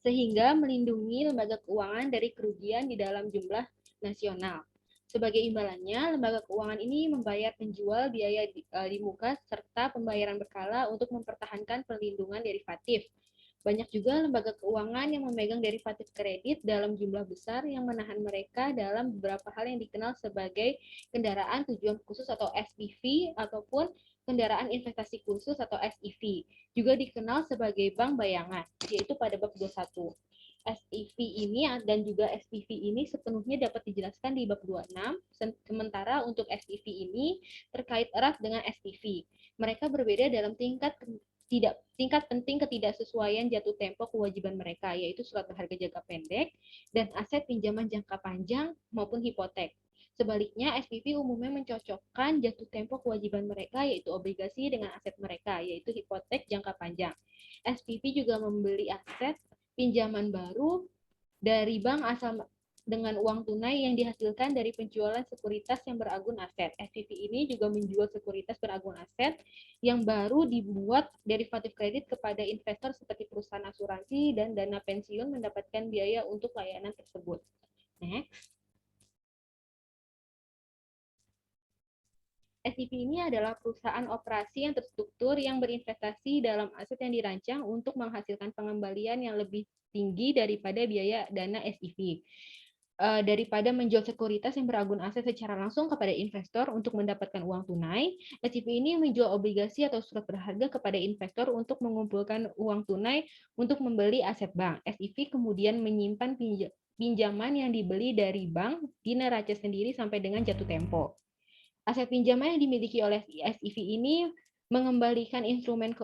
sehingga melindungi lembaga keuangan dari kerugian di dalam jumlah nasional. Sebagai imbalannya, lembaga keuangan ini membayar penjual biaya di muka serta pembayaran berkala untuk mempertahankan perlindungan derivatif. Banyak juga lembaga keuangan yang memegang derivatif kredit dalam jumlah besar yang menahan mereka dalam beberapa hal yang dikenal sebagai kendaraan tujuan khusus atau SPV ataupun kendaraan investasi khusus atau SIV. Juga dikenal sebagai bank bayangan, yaitu pada bab 21. SIV ini dan juga SPV ini sepenuhnya dapat dijelaskan di bab 26, sementara untuk SPV ini terkait erat dengan SPV. Mereka berbeda dalam tingkat penting ketidaksesuaian jatuh tempo kewajiban mereka, yaitu surat berharga jangka pendek dan aset pinjaman jangka panjang maupun hipotek. Sebaliknya, SPV umumnya mencocokkan jatuh tempo kewajiban mereka, yaitu obligasi dengan aset mereka, yaitu hipotek jangka panjang. SPV juga membeli aset pinjaman baru dari bank asal dengan uang tunai yang dihasilkan dari penjualan sekuritas yang beragun aset. SPV ini juga menjual sekuritas beragun aset yang baru dibuat derivatif kredit kepada investor seperti perusahaan asuransi dan dana pensiun mendapatkan biaya untuk layanan tersebut. Next. SPV ini adalah perusahaan operasi yang terstruktur yang berinvestasi dalam aset yang dirancang untuk menghasilkan pengembalian yang lebih tinggi daripada biaya dana SPV. Daripada menjual sekuritas yang beragun aset secara langsung kepada investor untuk mendapatkan uang tunai, SPV ini menjual obligasi atau surat berharga kepada investor untuk mengumpulkan uang tunai untuk membeli aset bank. SPV kemudian menyimpan pinjaman yang dibeli dari bank di neraca sendiri sampai dengan jatuh tempo. Aset pinjaman yang dimiliki oleh SPV ini mengembalikan instrumen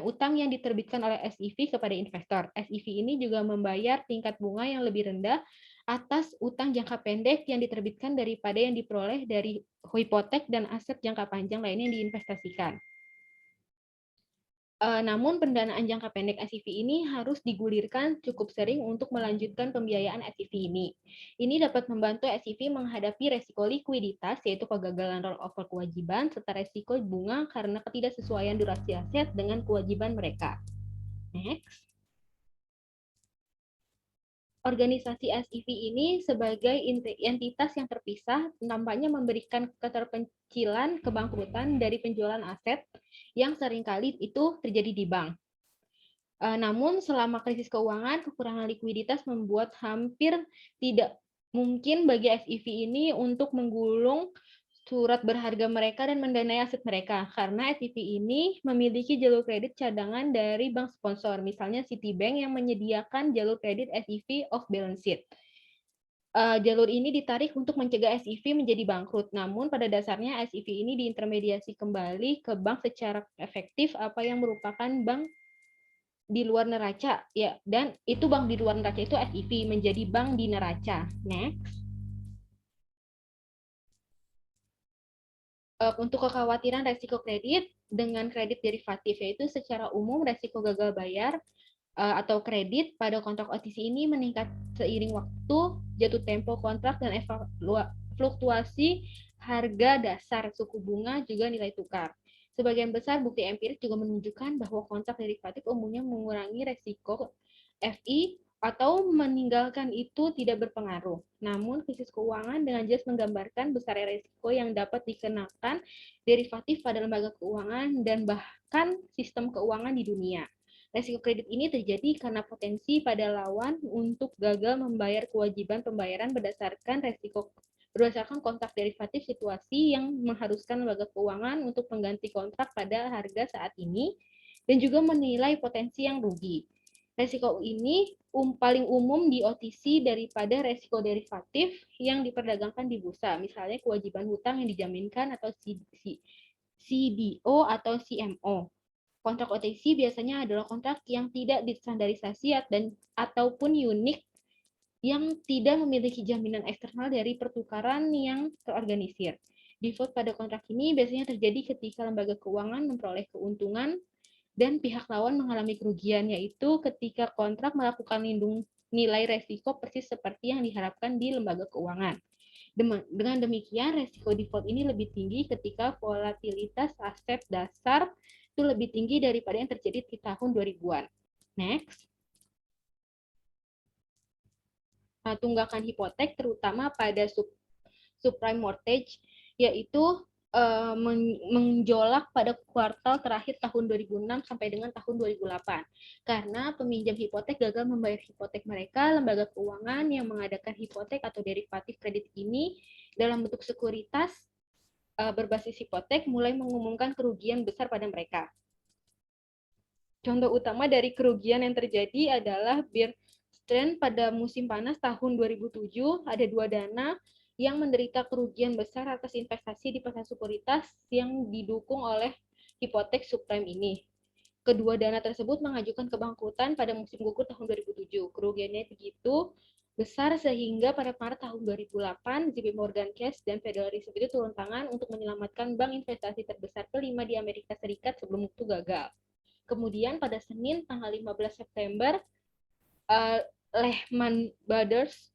utang yang diterbitkan oleh SPV kepada investor. SPV ini juga membayar tingkat bunga yang lebih rendah atas utang jangka pendek yang diterbitkan daripada yang diperoleh dari hipotek dan aset jangka panjang lainnya yang diinvestasikan. Namun pendanaan jangka pendek SPV ini harus digulirkan cukup sering untuk melanjutkan pembiayaan SPV ini. Ini dapat membantu SPV menghadapi resiko likuiditas, yaitu kegagalan rollover kewajiban, serta resiko bunga karena ketidaksesuaian durasi aset dengan kewajiban mereka. Next. Organisasi SPV ini sebagai entitas yang terpisah nampaknya memberikan keterpencilan kebangkrutan dari penjualan aset yang seringkali itu terjadi di bank. Namun selama krisis keuangan, kekurangan likuiditas membuat hampir tidak mungkin bagi SPV ini untuk menggulung surat berharga mereka dan mendanai aset mereka, karena SPV ini memiliki jalur kredit cadangan dari bank sponsor, misalnya Citibank yang menyediakan jalur kredit SPV off balance sheet. Jalur ini ditarik untuk mencegah SPV menjadi bangkrut, namun pada dasarnya SPV ini diintermediasi kembali ke bank secara efektif, apa yang merupakan bank di luar neraca, ya, dan itu bank di luar neraca itu SPV menjadi bank di neraca. Next. Untuk kekhawatiran resiko kredit dengan kredit derivatif, yaitu secara umum resiko gagal bayar atau kredit pada kontrak OTC ini meningkat seiring waktu, jatuh tempo kontrak, dan fluktuasi harga dasar suku bunga juga nilai tukar. Sebagian besar bukti empirik juga menunjukkan bahwa kontrak derivatif umumnya mengurangi resiko FI atau meninggalkan itu tidak berpengaruh. Namun, krisis keuangan dengan jelas menggambarkan besarnya risiko yang dapat dikenakan derivatif pada lembaga keuangan dan bahkan sistem keuangan di dunia. Risiko kredit ini terjadi karena potensi pada lawan untuk gagal membayar kewajiban pembayaran berdasarkan kontrak derivatif, situasi yang mengharuskan lembaga keuangan untuk mengganti kontrak pada harga saat ini dan juga menilai potensi yang rugi. Resiko ini paling umum di OTC daripada resiko derivatif yang diperdagangkan di bursa, misalnya kewajiban hutang yang dijaminkan atau CDO atau CMO. Kontrak OTC biasanya adalah kontrak yang tidak distandarisasi dan ataupun unik yang tidak memiliki jaminan eksternal dari pertukaran yang terorganisir. Default pada kontrak ini biasanya terjadi ketika lembaga keuangan memperoleh keuntungan dan pihak lawan mengalami kerugian, yaitu ketika kontrak melakukan lindung nilai resiko persis seperti yang diharapkan di lembaga keuangan. Dengan demikian, resiko default ini lebih tinggi ketika volatilitas aset dasar itu lebih tinggi daripada yang terjadi di tahun 2000-an. Next. Tunggakan hipotek terutama pada subprime mortgage, yaitu menjolak pada kuartal terakhir tahun 2006 sampai dengan tahun 2008. Karena peminjam hipotek gagal membayar hipotek mereka, lembaga keuangan yang mengadakan hipotek atau derivatif kredit ini dalam bentuk sekuritas berbasis hipotek mulai mengumumkan kerugian besar pada mereka. Contoh utama dari kerugian yang terjadi adalah Bear Stearns pada musim panas tahun 2007, ada 2 dana yang menderita kerugian besar atas investasi di pasar sekuritas yang didukung oleh hipotek subprime ini. Kedua dana tersebut mengajukan kebangkrutan pada musim gugur tahun 2007. Kerugiannya begitu besar sehingga pada Maret tahun 2008, JP Morgan Chase dan Federal Reserve itu turun tangan untuk menyelamatkan bank investasi terbesar kelima di Amerika Serikat sebelum itu gagal. Kemudian pada Senin tanggal 15 September, Lehman Brothers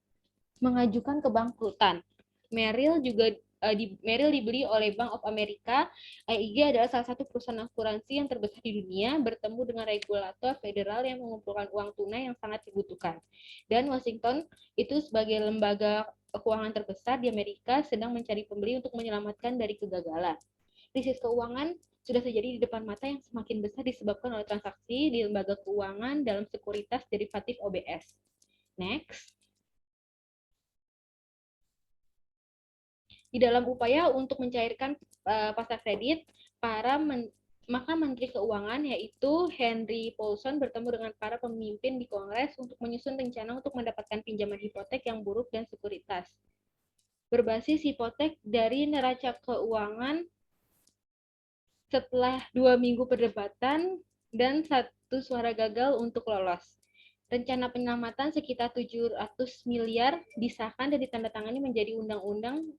mengajukan kebangkrutan. Merrill dibeli oleh Bank of America. AIG adalah salah satu perusahaan asuransi yang terbesar di dunia, bertemu dengan regulator federal yang mengumpulkan uang tunai yang sangat dibutuhkan. Dan Washington itu sebagai lembaga keuangan terbesar di Amerika sedang mencari pembeli untuk menyelamatkan dari kegagalan. Krisis keuangan sudah terjadi di depan mata yang semakin besar disebabkan oleh transaksi di lembaga keuangan dalam sekuritas derivatif OBS. Next. Di dalam upaya untuk mencairkan pasar kredit, maka Menteri Keuangan yaitu Henry Paulson bertemu dengan para pemimpin di Kongres untuk menyusun rencana untuk mendapatkan pinjaman hipotek yang buruk dan sekuritas. Berbasis hipotek dari neraca keuangan setelah 2 minggu perdebatan dan 1 suara gagal untuk lolos. Rencana penyelamatan sekitar 700 miliar disahkan dan ditandatangani menjadi undang-undang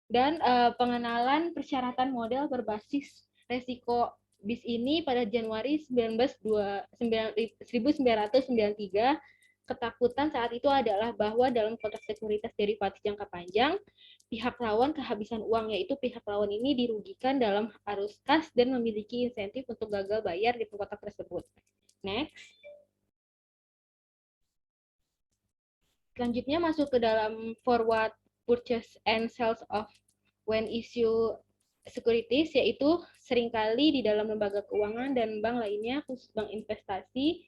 dan pengenalan persyaratan model berbasis resiko BIS ini pada Januari 1993. Ketakutan saat itu adalah bahwa dalam kontrak sekuritas derivatif jangka panjang, pihak lawan kehabisan uang, yaitu pihak lawan ini dirugikan dalam arus kas dan memiliki insentif untuk gagal bayar di kontrak tersebut. Next. Selanjutnya masuk ke dalam forward purchase and sales of when issue securities, yaitu seringkali di dalam lembaga keuangan dan bank lainnya, khusus bank investasi,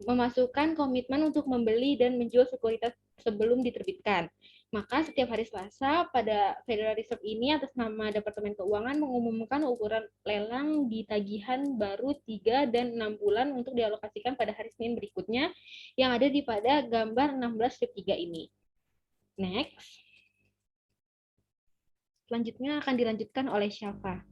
memasukkan komitmen untuk membeli dan menjual sekuritas sebelum diterbitkan. Maka setiap hari Selasa pada Federal Reserve ini atas nama Departemen Keuangan mengumumkan ukuran lelang di tagihan baru 3 dan 6 bulan untuk dialokasikan pada hari Senin berikutnya yang ada di pada gambar 16/3 ini. Next. Selanjutnya akan dilanjutkan oleh Syafa.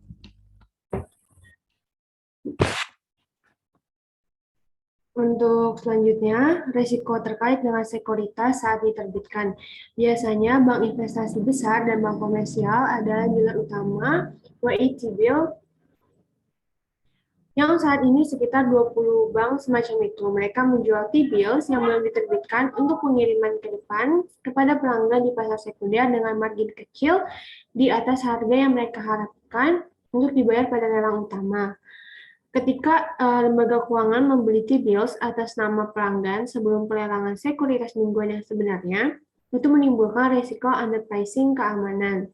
Untuk selanjutnya, risiko terkait dengan sekuritas saat diterbitkan. Biasanya bank investasi besar dan bank komersial adalah dealer utama WI T-bill yang saat ini sekitar 20 bank semacam itu. Mereka menjual T-bills yang belum diterbitkan untuk pengiriman ke depan kepada pelanggan di pasar sekunder dengan margin kecil di atas harga yang mereka harapkan untuk dibayar pada lelang utama. Ketika lembaga keuangan membeli T-bills atas nama pelanggan sebelum pelelangan sekuritas mingguan yang sebenarnya, itu menimbulkan risiko underpricing keamanan.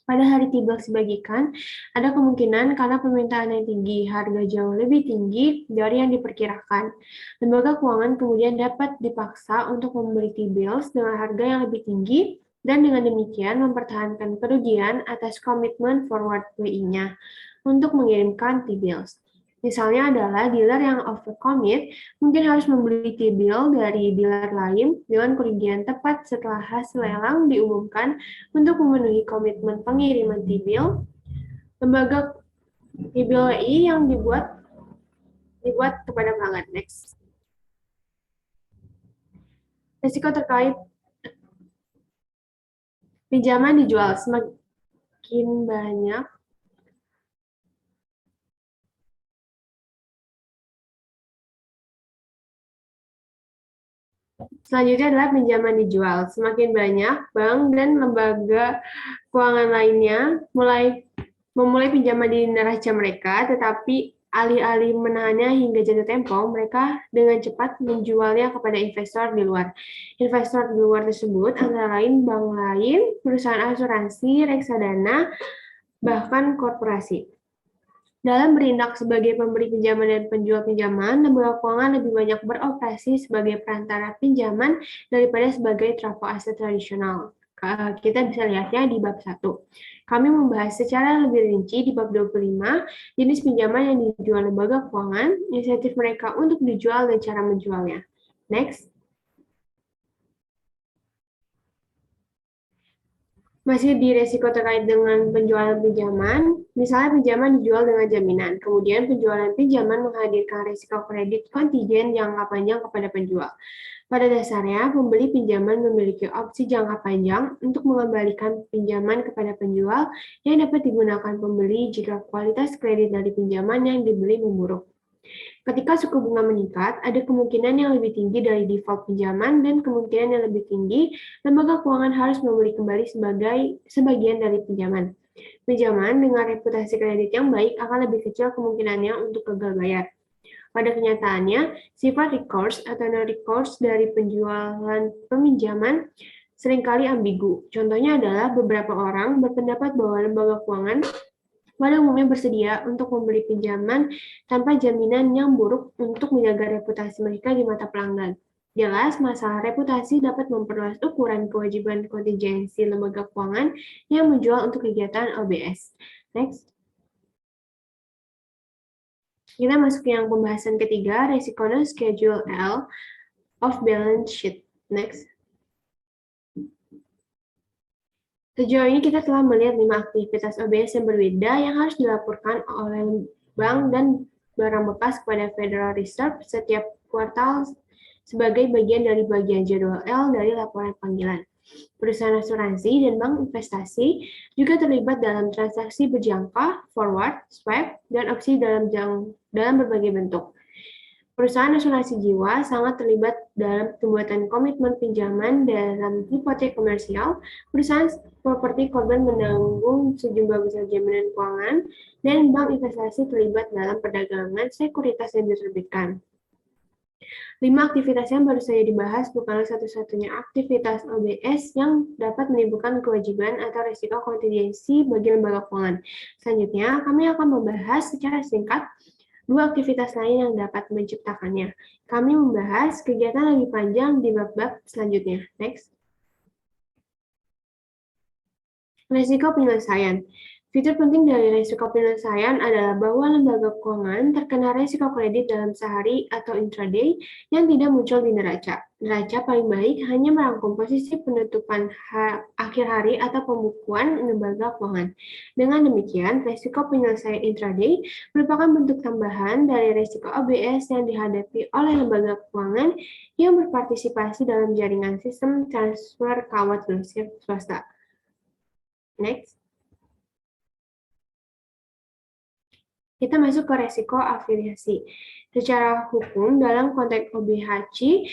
Pada hari T-bills dibagikan, ada kemungkinan karena permintaan yang tinggi, harga jauh lebih tinggi dari yang diperkirakan. Lembaga keuangan kemudian dapat dipaksa untuk membeli T-bills dengan harga yang lebih tinggi dan dengan demikian mempertahankan kerugian atas komitmen forward WI-nya untuk mengirimkan T-bills. Misalnya adalah dealer yang overcommit mungkin harus membeli T-bill dari dealer lain dengan kerugian tepat setelah hasil lelang diumumkan untuk memenuhi komitmen pengiriman T-bill. Lembaga T-bill WI yang dibuat kepada pelanggan. Next. Risiko terkait pinjaman dijual semakin banyak selanjutnya adalah pinjaman dijual. Semakin banyak bank dan lembaga keuangan lainnya memulai pinjaman di neraca mereka, tetapi alih-alih menahannya hingga jatuh tempo, mereka dengan cepat menjualnya kepada investor di luar. Investor di luar tersebut antara lain bank lain, perusahaan asuransi, reksadana, bahkan korporasi. Dalam bertindak sebagai pemberi pinjaman dan penjual pinjaman, lembaga keuangan lebih banyak beroperasi sebagai perantara pinjaman daripada sebagai trafo aset tradisional. Kita bisa lihatnya di bab 1. Kami membahas secara lebih rinci di bab 25, jenis pinjaman yang dijual lembaga keuangan, insentif mereka untuk dijual, dan cara menjualnya. Next. Masih di resiko terkait dengan penjualan pinjaman, misalnya pinjaman dijual dengan jaminan, kemudian penjualan pinjaman menghadirkan resiko kredit kontingen jangka panjang kepada penjual. Pada dasarnya, pembeli pinjaman memiliki opsi jangka panjang untuk mengembalikan pinjaman kepada penjual yang dapat digunakan pembeli jika kualitas kredit dari pinjaman yang dibeli memburuk. Ketika suku bunga meningkat, ada kemungkinan yang lebih tinggi dari default pinjaman dan kemungkinan yang lebih tinggi lembaga keuangan harus membeli kembali sebagian dari pinjaman. Pinjaman dengan reputasi kredit yang baik akan lebih kecil kemungkinannya untuk gagal bayar. Pada kenyataannya, sifat recourse atau non-recourse dari penjualan peminjaman seringkali ambigu. Contohnya adalah beberapa orang berpendapat bahwa lembaga keuangan pada umumnya bersedia untuk membeli pinjaman tanpa jaminan yang buruk untuk menjaga reputasi mereka di mata pelanggan. Jelas, masalah reputasi dapat memperluas ukuran kewajiban kontingensi lembaga keuangan yang menjual untuk kegiatan OBS. Next. Kita masuk ke yang pembahasan ketiga, resiko schedule L of balance sheet. Next. Sejauh ini kita telah melihat 5 aktivitas OBS yang berbeda yang harus dilaporkan oleh bank dan barang bekas kepada Federal Reserve setiap kuartal sebagai bagian dari bagian jadwal L dari laporan panggilan. Perusahaan asuransi dan bank investasi juga terlibat dalam transaksi berjangka, forward, swap, dan opsi dalam berbagai bentuk. Perusahaan asuransi jiwa sangat terlibat dalam pembuatan komitmen pinjaman dalam hipotek komersial. Perusahaan properti korban menanggung sejumlah besar jaminan keuangan, dan bank investasi terlibat dalam perdagangan sekuritas yang diterbitkan. 5 aktivitas yang baru saja dibahas bukanlah satu-satunya aktivitas OBS yang dapat menimbulkan kewajiban atau risiko kontingensi bagi lembaga keuangan. Selanjutnya, kami akan membahas secara singkat 2 aktivitas lain yang dapat menciptakannya. Kami membahas kegiatan lebih panjang di bab-bab selanjutnya. Next. Risiko penyelesaian. Fitur penting dari risiko penyelesaian adalah bahwa lembaga keuangan terkena risiko kredit dalam sehari atau intraday yang tidak muncul di neraca. Neraca paling baik hanya merangkum posisi penutupan akhir hari atau pembukuan lembaga keuangan. Dengan demikian, risiko penyelesaian intraday merupakan bentuk tambahan dari risiko OBS yang dihadapi oleh lembaga keuangan yang berpartisipasi dalam jaringan sistem transfer kawat grosir swasta. Next. Kita masuk ke resiko afiliasi. Secara hukum, dalam konteks OBHC,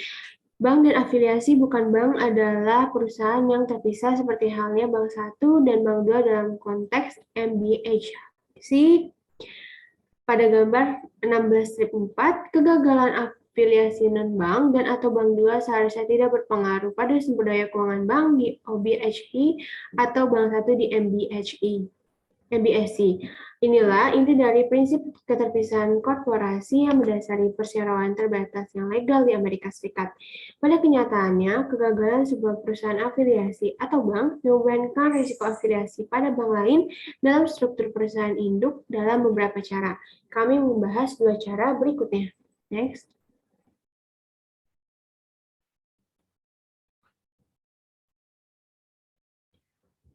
bank dan afiliasi bukan bank adalah perusahaan yang terpisah seperti halnya Bank 1 dan Bank 2 dalam konteks MBHC. Pada gambar 16-4, kegagalan afiliasi non-bank dan atau Bank 2 seharusnya tidak berpengaruh pada sumber daya keuangan bank di OBHC atau Bank 1 di MBHC. MBSC. Inilah inti dari prinsip keterpisahan korporasi yang berdasari perseroan terbatas yang legal di Amerika Serikat. Pada kenyataannya, kegagalan sebuah perusahaan afiliasi atau bank membebankan risiko afiliasi pada bank lain dalam struktur perusahaan induk dalam beberapa cara. Kami membahas dua cara berikutnya. Next.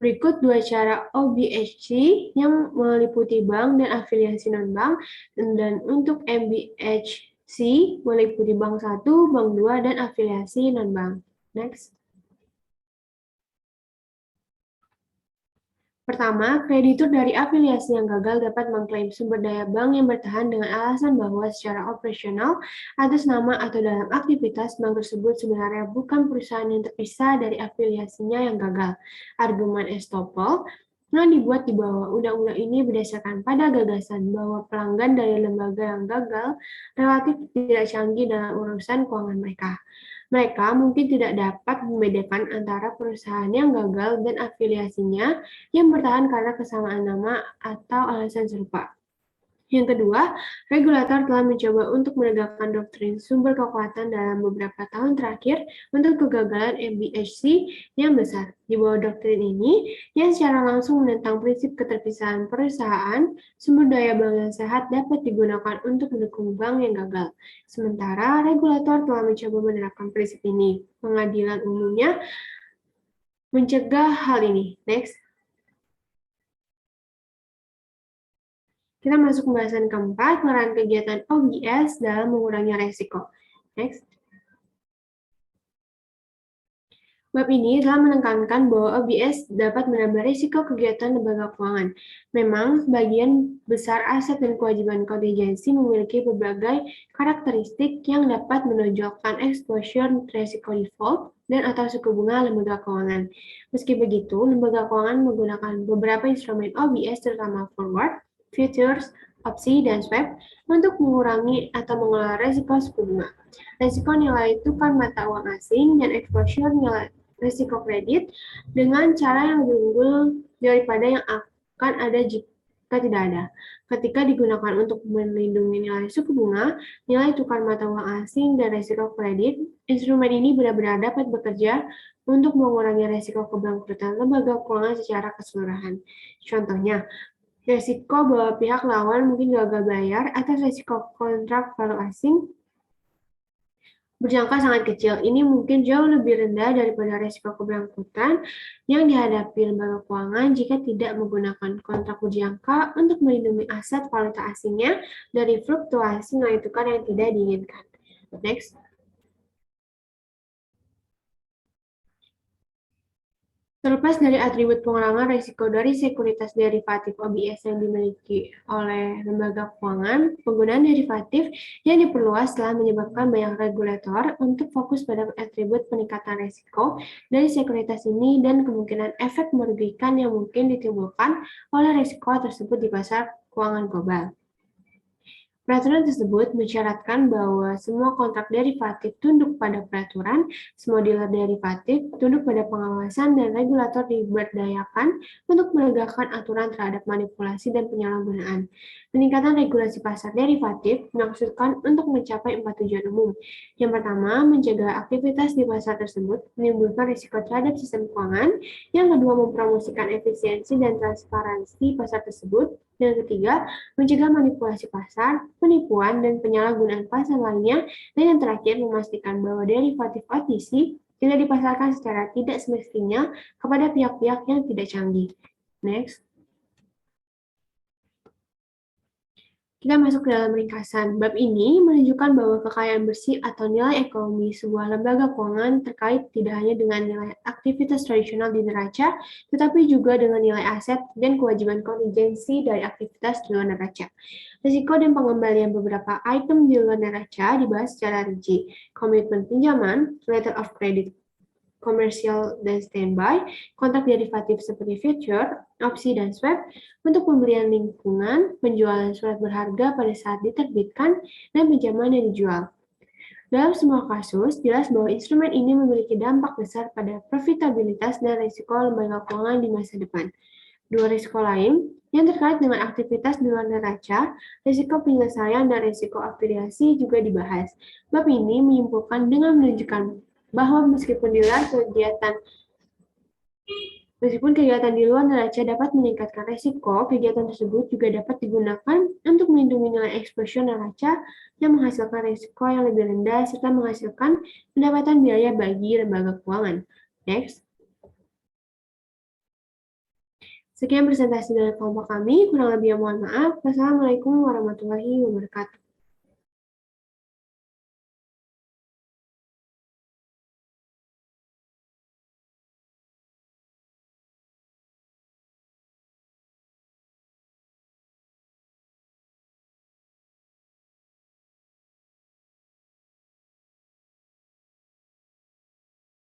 Berikut dua cara OBHC yang meliputi bank dan afiliasi non-bank, dan untuk MBHC meliputi bank 1, bank 2, dan afiliasi non-bank. Next. Pertama, kreditur dari afiliasi yang gagal dapat mengklaim sumber daya bank yang bertahan dengan alasan bahwa secara operasional, atas nama atau dalam aktivitas, bank tersebut sebenarnya bukan perusahaan yang terpisah dari afiliasinya yang gagal. Argumen estoppel yang dibuat di bawah undang-undang ini berdasarkan pada gagasan bahwa pelanggan dari lembaga yang gagal relatif tidak canggih dalam urusan keuangan mereka. Mereka mungkin tidak dapat membedakan antara perusahaan yang gagal dan afiliasinya yang bertahan karena kesamaan nama atau alasan serupa. Yang kedua, regulator telah mencoba untuk menegakkan doktrin sumber kekuatan dalam beberapa tahun terakhir untuk kegagalan MBHC yang besar. Di bawah doktrin ini, yang secara langsung menentang prinsip keterpisahan perusahaan, sumber daya bank yang sehat dapat digunakan untuk mendukung bank yang gagal. Sementara, regulator telah mencoba menerapkan prinsip ini. Pengadilan umumnya mencegah hal ini. Next. Kita masuk pembahasan keempat, peran kegiatan OBS dalam mengurangi resiko. Next. Bab ini telah menekankan bahwa OBS dapat menambah risiko kegiatan lembaga keuangan. Memang, sebagian besar aset dan kewajiban kontingensi memiliki berbagai karakteristik yang dapat menonjolkan exposure risiko default dan atau suku bunga lembaga keuangan. Meski begitu, lembaga keuangan menggunakan beberapa instrumen OBS terutama forward, futures, opsi, dan swap untuk mengurangi atau mengelola risiko suku bunga. Risiko nilai tukar mata uang asing dan exposure nilai risiko kredit dengan cara yang lebih unggul daripada yang akan ada jika tidak ada. Ketika digunakan untuk melindungi nilai suku bunga, nilai tukar mata uang asing, dan risiko kredit, instrumen ini benar-benar dapat bekerja untuk mengurangi risiko kebangkrutan lembaga keuangan secara keseluruhan. Contohnya, risiko bahwa pihak lawan mungkin gagal bayar atau risiko kontrak valu asing berjangka sangat kecil. Ini mungkin jauh lebih rendah daripada risiko kebangkrutan yang dihadapi lembaga keuangan jika tidak menggunakan kontrak berjangka untuk melindungi aset valuta asingnya dari fluktuasi nilai tukar yang tidak diinginkan. Next. Terlepas dari atribut pengurangan risiko dari sekuritas derivatif OBS yang dimiliki oleh lembaga keuangan, penggunaan derivatif yang diperluas telah menyebabkan banyak regulator untuk fokus pada atribut peningkatan risiko dari sekuritas ini dan kemungkinan efek merugikan yang mungkin ditimbulkan oleh risiko tersebut di pasar keuangan global. Peraturan tersebut mensyaratkan bahwa semua kontrak derivatif tunduk pada peraturan, semua dealer derivatif tunduk pada pengawasan, dan regulator diberdayakan untuk menegakkan aturan terhadap manipulasi dan penyalahgunaan. Peningkatan regulasi pasar derivatif dimaksudkan untuk mencapai 4 tujuan umum. Yang pertama, mencegah aktivitas di pasar tersebut menimbulkan risiko terhadap sistem keuangan. Yang kedua, mempromosikan efisiensi dan transparansi pasar tersebut. Yang ketiga, mencegah manipulasi pasar, penipuan, dan penyalahgunaan pasar lainnya. Dan yang terakhir, memastikan bahwa derivatif OTC tidak dipasarkan secara tidak semestinya kepada pihak-pihak yang tidak canggih. Next. Kita masuk ke dalam ringkasan. Bab ini menunjukkan bahwa kekayaan bersih atau nilai ekonomi sebuah lembaga keuangan terkait tidak hanya dengan nilai aktivitas tradisional di neraca, tetapi juga dengan nilai aset dan kewajiban kontingensi dari aktivitas di luar neraca. Risiko dan pengembalian beberapa item di luar neraca dibahas secara rinci. Komitmen pinjaman, letter of credit, komersial dan standby, kontrak derivatif seperti future, opsi, dan swap, untuk pembelian lingkungan, penjualan surat berharga pada saat diterbitkan, dan pinjaman yang dijual. Dalam semua kasus, jelas bahwa instrumen ini memiliki dampak besar pada profitabilitas dan risiko lembaga keuangan di masa depan. Dua risiko lain yang terkait dengan aktivitas di luar neraca, risiko penyelesaian dan risiko afiliasi juga dibahas. Bab ini menyimpulkan dengan menunjukkan bahwa meskipun kegiatan di luar neraca dapat meningkatkan risiko, kegiatan tersebut juga dapat digunakan untuk melindungi nilai eksposur neraca yang menghasilkan risiko yang lebih rendah serta menghasilkan pendapatan biaya bagi lembaga keuangan. Next. Sekian presentasi dari kelompok kami, kurang lebih mohon maaf. Wassalamualaikum warahmatullahi wabarakatuh.